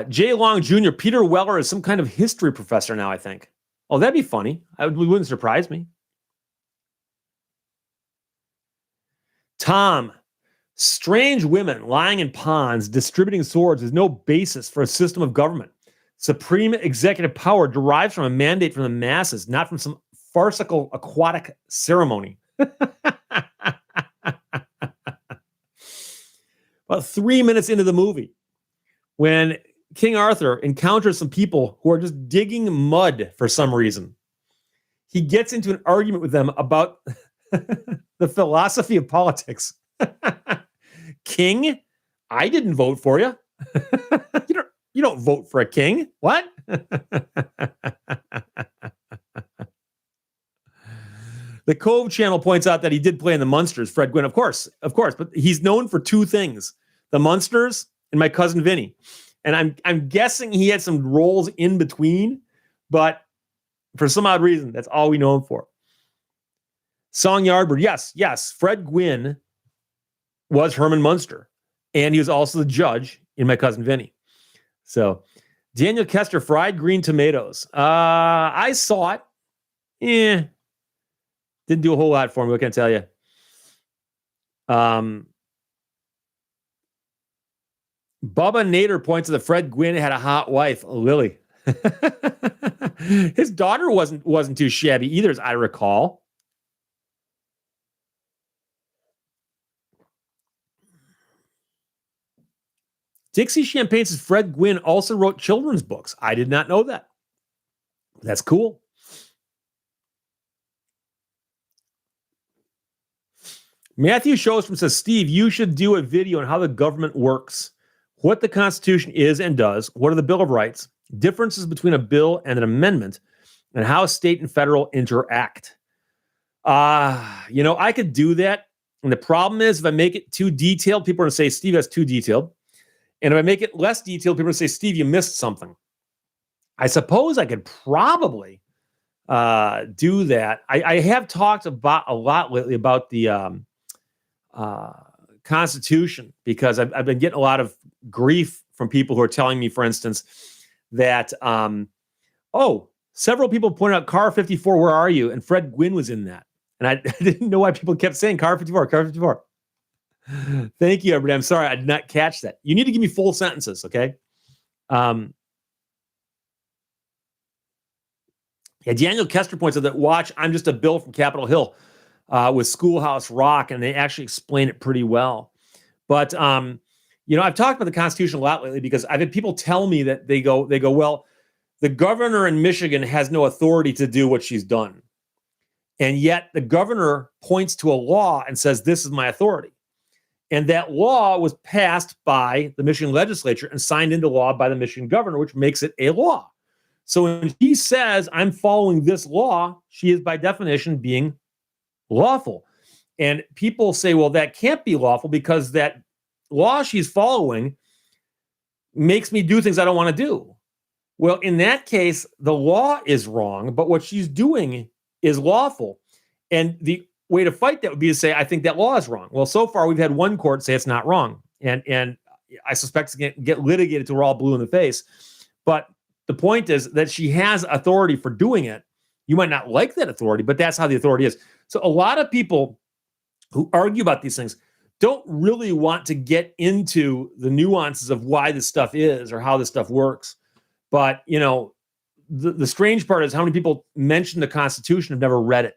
Jay Long Jr., Peter Weller is some kind of history professor now, I think. Oh, that'd be funny. It wouldn't surprise me. Tom, strange women lying in ponds distributing swords is no basis for a system of government. Supreme executive power derives from a mandate from the masses, not from some farcical aquatic ceremony. About 3 minutes into the movie, when King Arthur encounters some people who are just digging mud for some reason, he gets into an argument with them about the philosophy of politics. King, I didn't vote for you. You don't vote for a king. What? The Cove channel points out that he did play in the Munsters, Fred Gwynne, of course, but he's known for two things: the Munsters and My Cousin Vinny. And I'm guessing he had some roles in between, but for some odd reason, that's all we know him for. Song Yardbird, yes, Fred Gwynne was Herman Munster, and he was also the judge in My Cousin Vinny. So, Daniel Kester, fried green tomatoes. I saw it. Didn't do a whole lot for me, what can I tell you? Bubba Nader points to the Fred Gwynne had a hot wife, Lily. His daughter wasn't too shabby either, as I recall. Dixie Champagne says Fred Gwynne also wrote children's books. I did not know that. That's cool. Matthew Shostrom says, Steve, you should do a video on how the government works. what the Constitution is and does, what are the Bill of Rights, differences between a bill and an amendment, and how state and federal interact. I could do that. And the problem is, if I make it too detailed, people are going to say, Steve, that's too detailed. And if I make it less detailed, people are going to say, Steve, you missed something. I suppose I could probably do that. I have talked about a lot lately about the Constitution, because I've been getting a lot of grief from people who are telling me, for instance, that, several people pointed out Car 54, where are you? And Fred Gwynn was in that. And I didn't know why people kept saying Car 54, Car 54. Thank you, everybody. I'm sorry, I did not catch that. You need to give me full sentences, okay? Daniel Kester points out that, watch, I'm Just a Bill from Capitol Hill with Schoolhouse Rock, and they actually explain it pretty well. But, I've talked about the Constitution a lot lately because I've had people tell me that they go, well, the governor in Michigan has no authority to do what she's done. And yet the governor points to a law and says, this is my authority. And that law was passed by the Michigan legislature and signed into law by the Michigan governor, which makes it a law. So when she says, I'm following this law, she is by definition being lawful. And people say, well, that can't be lawful because that law she's following makes me do things I don't want to do. Well, in that case, the law is wrong, but what she's doing is lawful. And the way to fight that would be to say, I think that law is wrong. Well, so far we've had one court say it's not wrong. And I suspect it's going to get litigated till we're all blue in the face. But the point is that she has authority for doing it. You might not like that authority, but that's how the authority is. So a lot of people who argue about these things don't really want to get into the nuances of why this stuff is or how this stuff works. But, the strange part is how many people mention the Constitution have never read it.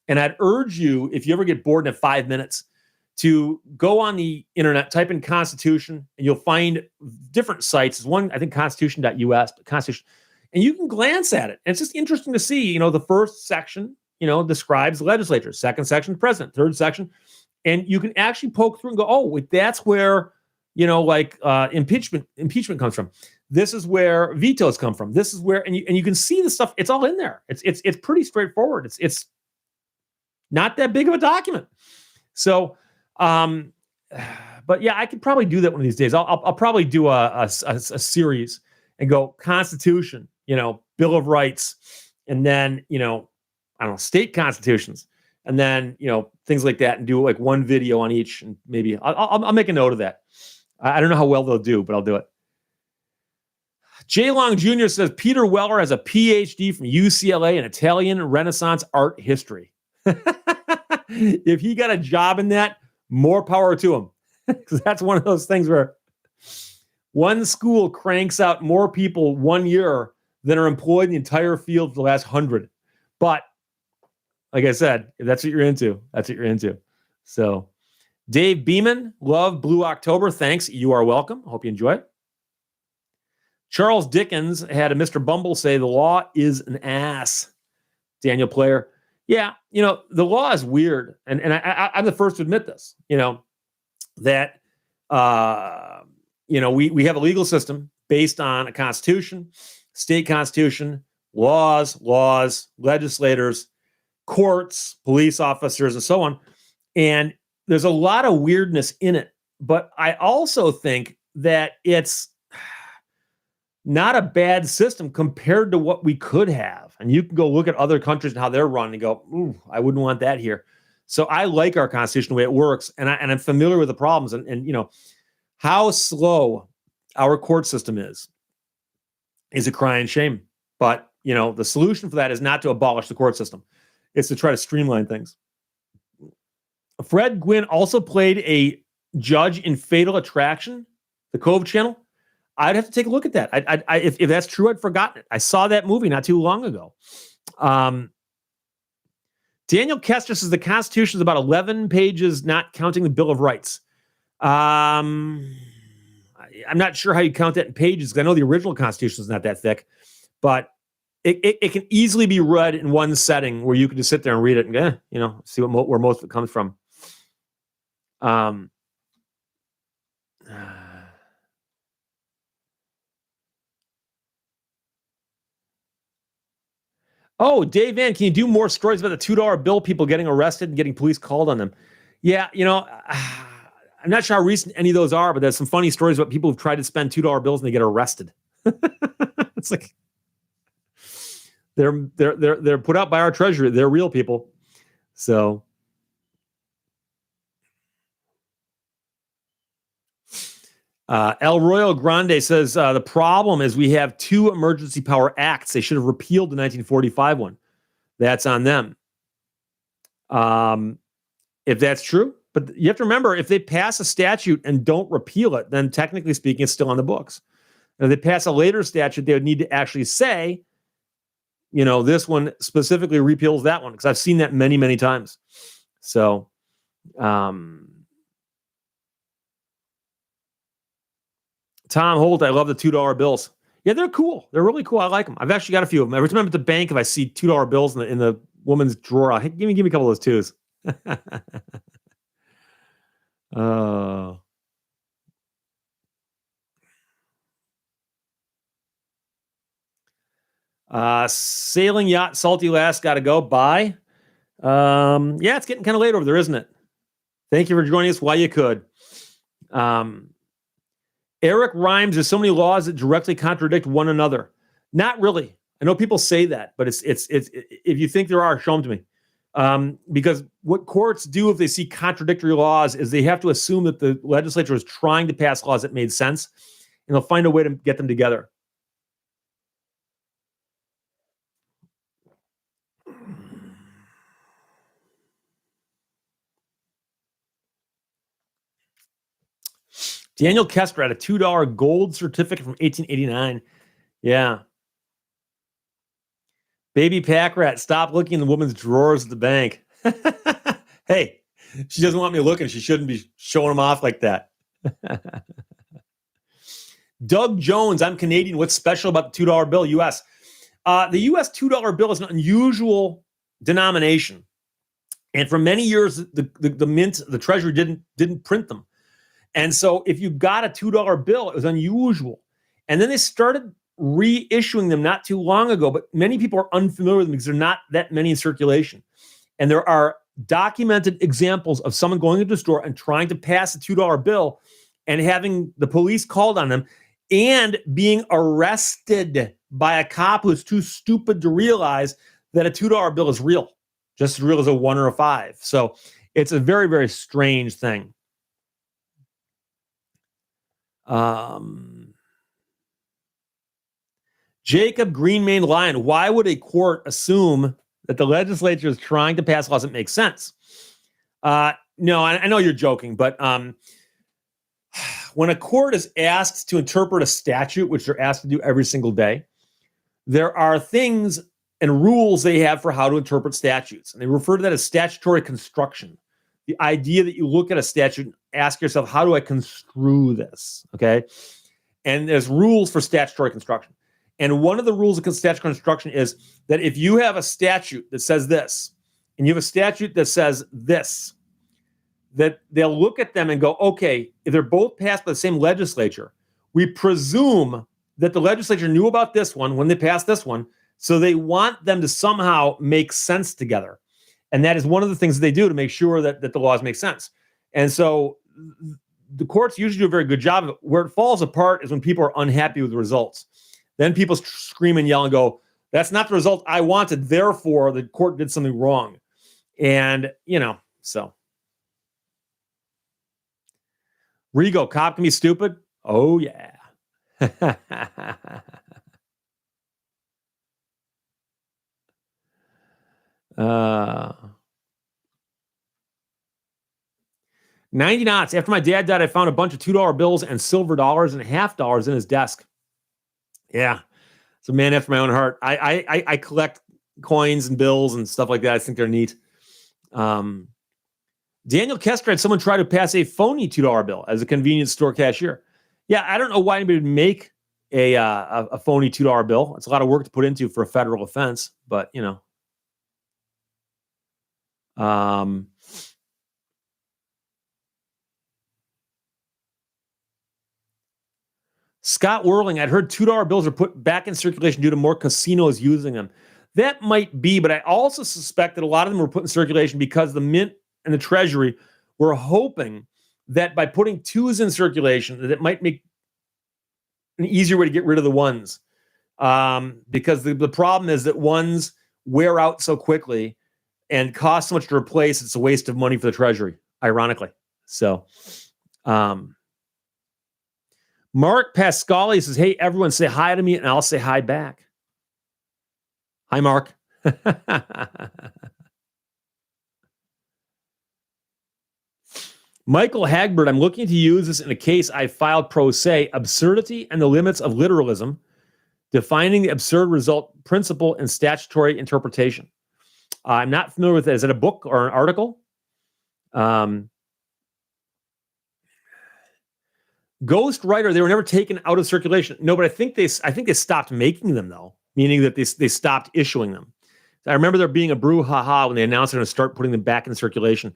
And I'd urge you, if you ever get bored in 5 minutes, to go on the internet, type in Constitution, and you'll find different sites. There's one, I think, constitution.us, but Constitution. And you can glance at it. And it's just interesting to see, the first section, describes the legislature. Second section, the president. Third section. And you can actually poke through and go, oh, that's where, impeachment comes from. This is where vetoes come from. This is where, and you can see the stuff. It's all in there. It's pretty straightforward. It's not that big of a document. So, but yeah, I could probably do that one of these days. I'll probably do a series and go Constitution, Bill of Rights, and then I don't know, state constitutions, and then things like that, and do like one video on each, and maybe I'll make a note of that. I don't know how well they'll do, but I'll do it. Jay Long Jr. says Peter Weller has a PhD from UCLA in Italian Renaissance art history. If he got a job in that, more power to him. Because that's one of those things where one school cranks out more people 1 year than are employed in the entire field for the last 100. But like I said, if that's what you're into, that's what you're into. So Dave Beeman, love Blue October. Thanks. You are welcome. Hope you enjoy it. Charles Dickens had a Mr. Bumble say the law is an ass. Daniel Player. Yeah, the law is weird. And I'm the first to admit this, that, we have a legal system based on a constitution, state constitution, laws, legislators, courts, police officers, and so on. And there's a lot of weirdness in it. But I also think that it's not a bad system compared to what we could have. And you can go look at other countries and how they're run and go, ooh, I wouldn't want that here. So I like our Constitution the way it works. And I'm familiar with the problems and how slow our court system is a crying shame. But, the solution for that is not to abolish the court system. It's to try to streamline things. Fred Gwynn also played a judge in Fatal Attraction, the Cove Channel. I'd have to take a look at that. If that's true, I'd forgotten it. I saw that movie not too long ago. Daniel Kester says the Constitution is about 11 pages, not counting the Bill of Rights. I'm not sure how you count that in pages, because I know the original Constitution is not that thick, but it can easily be read in one setting where you can just sit there and read it and see where most of it comes from. Oh, Dave Van, can you do more stories about the $2 bill, people getting arrested and getting police called on them? Yeah, I'm not sure how recent any of those are, but there's some funny stories about people who've tried to spend $2 bills and they get arrested. It's like they're put out by our treasury. They're real people. So El Royal Grande says the problem is we have two emergency power acts. They should have repealed the 1945 one. That's on them. If that's true, but you have to remember, if they pass a statute and don't repeal it, then technically speaking, it's still on the books. And if they pass a later statute, they would need to actually say, this one specifically repeals that one, because I've seen that many, many times. So, Tom Holt, I love the $2 bills. Yeah, they're cool. They're really cool. I like them. I've actually got a few of them. Every time I'm at the bank, if I see $2 bills in the woman's drawer, I'll give me a couple of those twos. Sailing yacht, salty lass, gotta go. Bye. Yeah, it's getting kind of late over there, isn't it? Thank you for joining us while you could. Eric rhymes, there's so many laws that directly contradict one another. Not really. I know people say that, but it's if you think there are, show them to me. Because what courts do if they see contradictory laws is they have to assume that the legislature is trying to pass laws that made sense, and they'll find a way to get them together. Daniel Kester had a $2 gold certificate from 1889. Yeah. Baby pack rat, stop looking in the woman's drawers at the bank. Hey, she doesn't want me looking. She shouldn't be showing them off like that. Doug Jones, I'm Canadian. What's special about the $2 bill, U.S.? The U.S. $2 bill is an unusual denomination. And for many years, the mint, the Treasury didn't print them. And so if you got a $2 bill, it was unusual. And then they started reissuing them not too long ago, but many people are unfamiliar with them because there are not that many in circulation. And there are documented examples of someone going into a store and trying to pass a $2 bill and having the police called on them and being arrested by a cop who's too stupid to realize that a $2 bill is real, just as real as a 1 or a 5. So it's a very, very strange thing. Jacob Greenmain Lion, why would a court assume that the legislature is trying to pass laws that make sense? No, I know you're joking, but when a court is asked to interpret a statute, which they're asked to do every single day, there are things and rules they have for how to interpret statutes. And they refer to that as statutory construction. The idea that you look at a statute and ask yourself, how do I construe this? Okay. And there's rules for statutory construction. And one of the rules of statutory construction is that if you have a statute that says this, and you have a statute that says this, that they'll look at them and go, okay, if they're both passed by the same legislature, we presume that the legislature knew about this one when they passed this one, so they want them to somehow make sense together. And that is one of the things that they do to make sure that the laws make sense. And so the courts usually do a very good job of it. Where it falls apart is when people are unhappy with the results. Then people scream and yell and go, that's not the result I wanted, therefore the court did something wrong. And, so. Rigo, cop can be stupid? Oh, yeah. 90 knots. After my dad died, I found a bunch of $2 bills and silver dollars and $50 in his desk. Yeah. It's a man after my own heart. I collect coins and bills and stuff like that. I think they're neat. Daniel Kester had someone try to pass a phony $2 bill as a convenience store cashier. Yeah, I don't know why anybody would make a phony $2 bill. It's a lot of work to put into for a federal offense, but Scott Whirling, I'd heard $2 bills are put back in circulation due to more casinos using them. That might be, but I also suspect that a lot of them were put in circulation because the Mint and the Treasury were hoping that by putting twos in circulation, that it might make an easier way to get rid of the ones. Because the problem is that ones wear out so quickly and cost so much to replace, it's a waste of money for the Treasury, ironically. So, Mark Pascali says, hey, everyone say hi to me and I'll say hi back. Hi, Mark. Michael Hagbert, I'm looking to use this in a case I filed pro se, absurdity and the limits of literalism, defining the absurd result principle and statutory interpretation. I'm not familiar with it. Is it a book or an article? Ghost Writer, they were never taken out of circulation. No, but I think they stopped making them, though, meaning that they stopped issuing them. I remember there being a brouhaha when they announced they're going to start putting them back in circulation.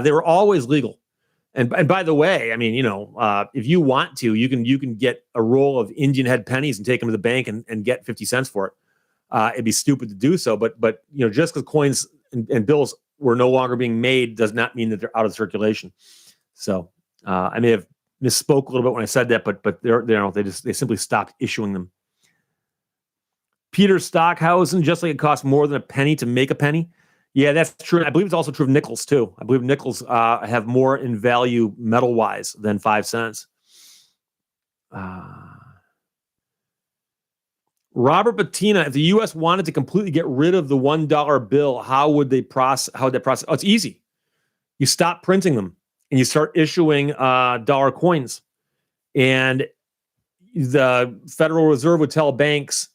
They were always legal. And by the way, I mean, if you want to, you can get a roll of Indian head pennies and take them to the bank and get 50 cents for it. It'd be stupid to do so, but just because coins and bills were no longer being made does not mean that they're out of circulation. So I may have misspoke a little bit when I said that, but they simply stopped issuing them. Peter Stockhausen, just like it costs more than a penny to make a penny. Yeah, that's true. And I believe it's also true of nickels, too. I believe nickels have more in value metal-wise than 5 cents. Robert Bettina, if the U.S. wanted to completely get rid of the $1 bill, how would they process? Oh, it's easy. You stop printing them and you start issuing dollar coins. And the Federal Reserve would tell banks,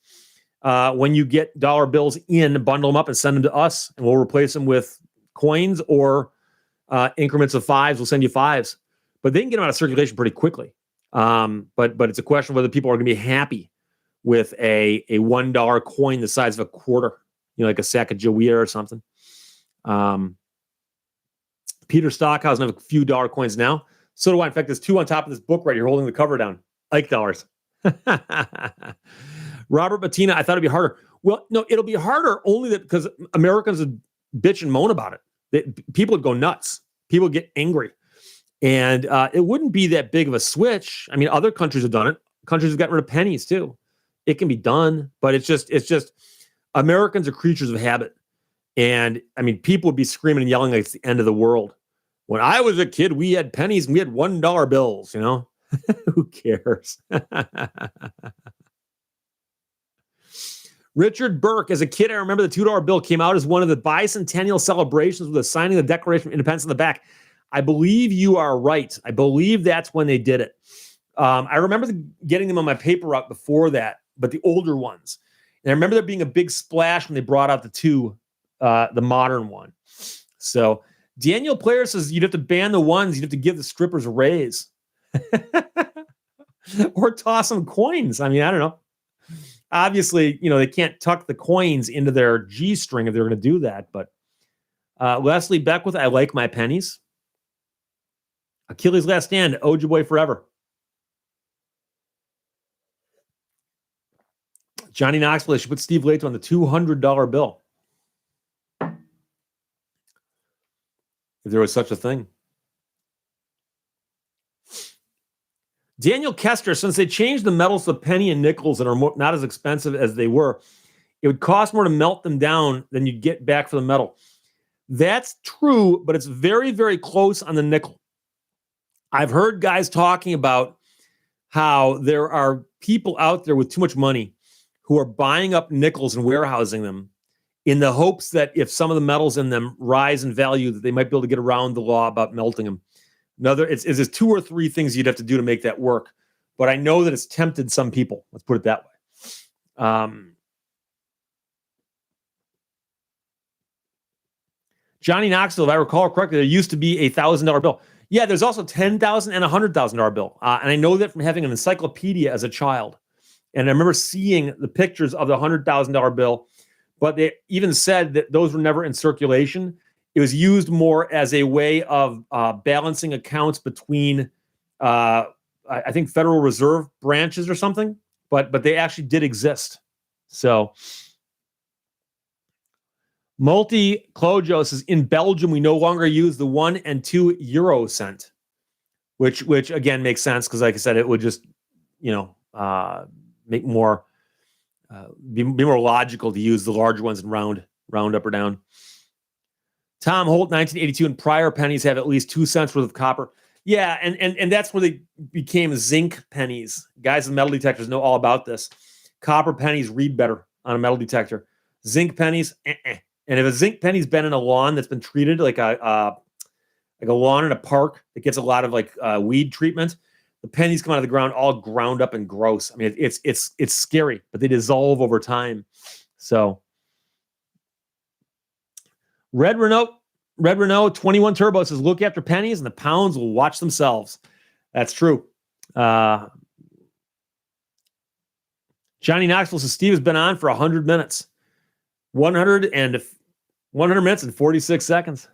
when you get dollar bills in, bundle them up and send them to us, and we'll replace them with coins or increments of fives. We'll send you fives. But they can get them out of circulation pretty quickly. But it's a question of whether people are going to be happy with a $1 coin the size of a quarter, like a Sacagawea or something. Peter Stockhausen, I have a few dollar coins now. So do I. In fact, there's 2 on top of this book right here holding the cover down. Ike dollars. Robert Bettina, I thought it'd be harder. Well, no, it'll be harder only because Americans would bitch and moan about it. People would go nuts. People would get angry. And it wouldn't be that big of a switch. I mean, other countries have done it. Countries have gotten rid of pennies too. It can be done, but it's just Americans are creatures of habit. And I mean, people would be screaming and yelling like it's the end of the world. When I was a kid, we had pennies and we had $1 bills, Who cares? Richard Burke, as a kid, I remember the $2 bill came out as one of the bicentennial celebrations with the signing of the Declaration of Independence on the back. I believe you are right. I believe that's when they did it. I remember getting them on my paper route before that, but the older ones. And I remember there being a big splash when they brought out the modern one. So Daniel Player says you'd have to ban the ones. You'd have to give the strippers a raise. Or toss them coins. I mean, I don't know. Obviously, they can't tuck the coins into their G-string if they're going to do that. But Leslie Beckwith, I like my pennies. Achilles' Last Stand, Ojibwe Forever. Johnny Knoxville should put Steve Leitz on the $200 bill. If there was such a thing. Daniel Kester, since they changed the metals to penny and nickels and are not as expensive as they were, it would cost more to melt them down than you'd get back for the metal. That's true, but it's very, very close on the nickel. I've heard guys talking about how there are people out there with too much money who are buying up nickels and warehousing them in the hopes that if some of the metals in them rise in value, that they might be able to get around the law about melting them. It's 2 or 3 things you'd have to do to make that work. But I know that it's tempted some people. Let's put it that way. Johnny Knoxville, if I recall correctly, there used to be a $1,000 bill. Yeah, there's also $10,000 and $100,000 bill. And I know that from having an encyclopedia as a child. And I remember seeing the pictures of the $100,000 bill. But they even said that those were never in circulation. It was used more as a way of balancing accounts between, I think, Federal Reserve branches or something. But they actually did exist. So Multi Clojo says in Belgium we no longer use the 1 and 2 euro cent, which again makes sense because, like I said, it would just make more be more logical to use the larger ones and round up or down. Tom Holt, 1982, and prior pennies have at least 2 cents worth of copper. Yeah, and that's where they became zinc pennies. Guys with metal detectors know all about this. Copper pennies read better on a metal detector. Zinc pennies, And if a zinc penny's been in a lawn that's been treated like a lawn in a park that gets a lot of weed treatment, the pennies come out of the ground all ground up and gross. I mean, it's scary, but they dissolve over time. So, Red Renault 21 Turbo says, look after pennies and the pounds will watch themselves. That's true. Johnny Knoxville says, Steve has been on for 100 minutes. 100 minutes and 46 seconds.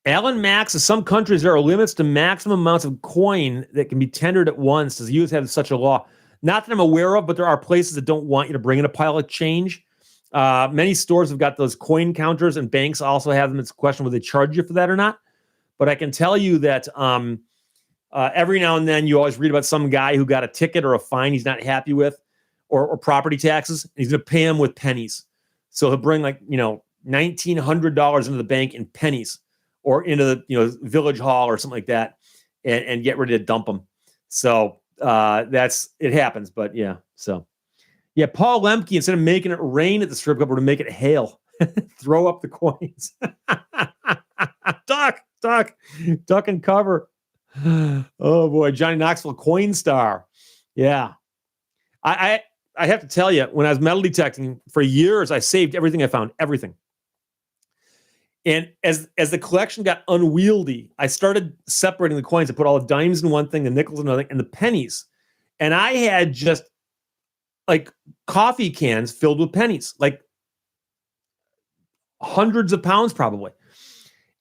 Alan Max says, some countries there are limits to maximum amounts of coin that can be tendered at once. Does the U.S. have such a law? Not that I'm aware of, but there are places that don't want you to bring in a pile of change. Many stores have got those coin counters, and banks also have them. It's a question whether they charge you for that or not. But I can tell you that every now and then you always read about some guy who got a ticket or a fine he's not happy with, or property taxes, and he's going to pay them with pennies. So he'll bring $1,900 into the bank in pennies, or into the village hall or something like that, and get ready to dump them. So it happens. But yeah, so yeah, Paul Lemke, instead of making it rain at the strip club, we're to make it hail. Throw up the coins. Duck and cover. Oh boy, Johnny Knoxville, Coinstar. Yeah. I have to tell you, when I was metal detecting for years, I saved everything I found, everything. And as the collection got unwieldy, I started separating the coins. I put all the dimes in one thing, the nickels in another thing, and the pennies. And I had just coffee cans filled with pennies, like hundreds of pounds probably.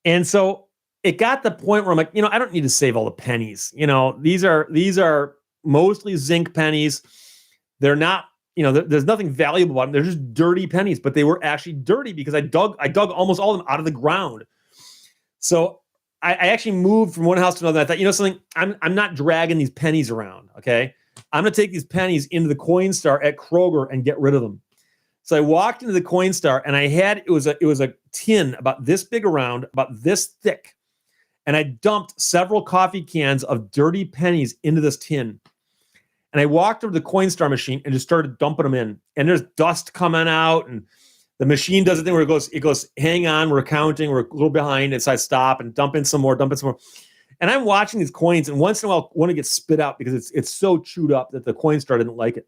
And so it got the point where I'm like, I don't need to save all the pennies. These are mostly zinc pennies. They're not, there's nothing valuable about them. They're just dirty pennies, but they were actually dirty because I dug almost all of them out of the ground. So I actually moved from one house to another. I thought, something, I'm not dragging these pennies around. Okay. I'm going to take these pennies into the Coinstar at Kroger and get rid of them. So I walked into the Coinstar and it was a tin about this big around, about this thick. And I dumped several coffee cans of dirty pennies into this tin. And I walked over to the Coinstar machine and just started dumping them in. And there's dust coming out, and the machine does a thing where it goes, hang on, we're counting, we're a little behind. And so I stop and dump in some more. And I'm watching these coins, and once in a while, one gets spit out because it's so chewed up that the Coinstar didn't like it.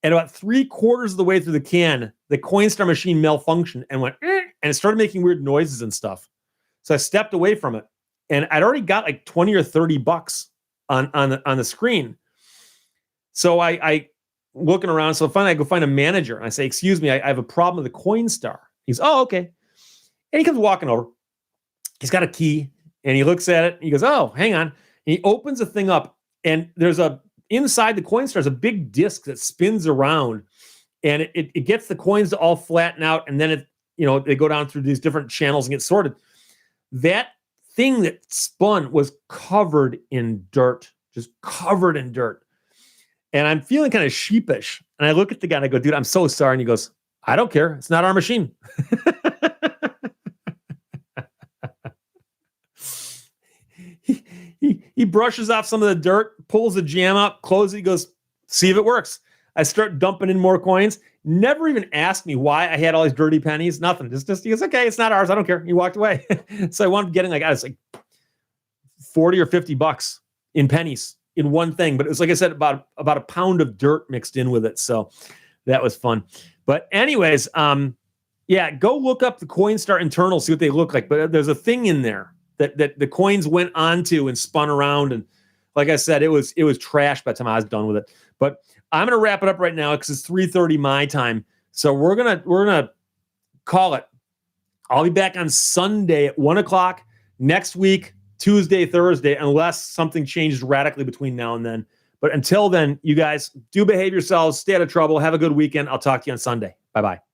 And about 3/4 of the way through the can, the Coinstar machine malfunctioned and went, and it started making weird noises and stuff. So I stepped away from it, and I'd already got like $20 or $30 on the screen. So I looking around. So finally I go find a manager and I say, excuse me, I have a problem with the Coinstar. He's, oh, okay. And he comes walking over. He's got a key and he looks at it and he goes, oh, hang on. And he opens the thing up, and inside the Coinstar, there's a big disc that spins around, and it gets the coins to all flatten out. And then they go down through these different channels and get sorted. That thing that spun was covered in dirt, just covered in dirt. And I'm feeling kind of sheepish. And I look at the guy and I go, dude, I'm so sorry. And he goes, I don't care. It's not our machine. He brushes off some of the dirt, pulls the jam up, closes it. He goes, see if it works. I start dumping in more coins. Never even asked me why I had all these dirty pennies. Nothing. Just he goes, okay, it's not ours. I don't care. He walked away. So I wound up getting I was like $40 or $50 in pennies in one thing, but it was, like I said, about a pound of dirt mixed in with it. So that was fun. But anyways, yeah, go look up the Coinstar internal, see what they look like. But there's a thing in there that the coins went onto and spun around. And like I said, it was trash by the time I was done with it. But I'm going to wrap it up right now because it's 3:30 my time. So we're gonna call it. I'll be back on Sunday at 1:00 next week, Tuesday, Thursday, unless something changes radically between now and then. But until then, you guys do behave yourselves, stay out of trouble, have a good weekend. I'll talk to you on Sunday. Bye-bye.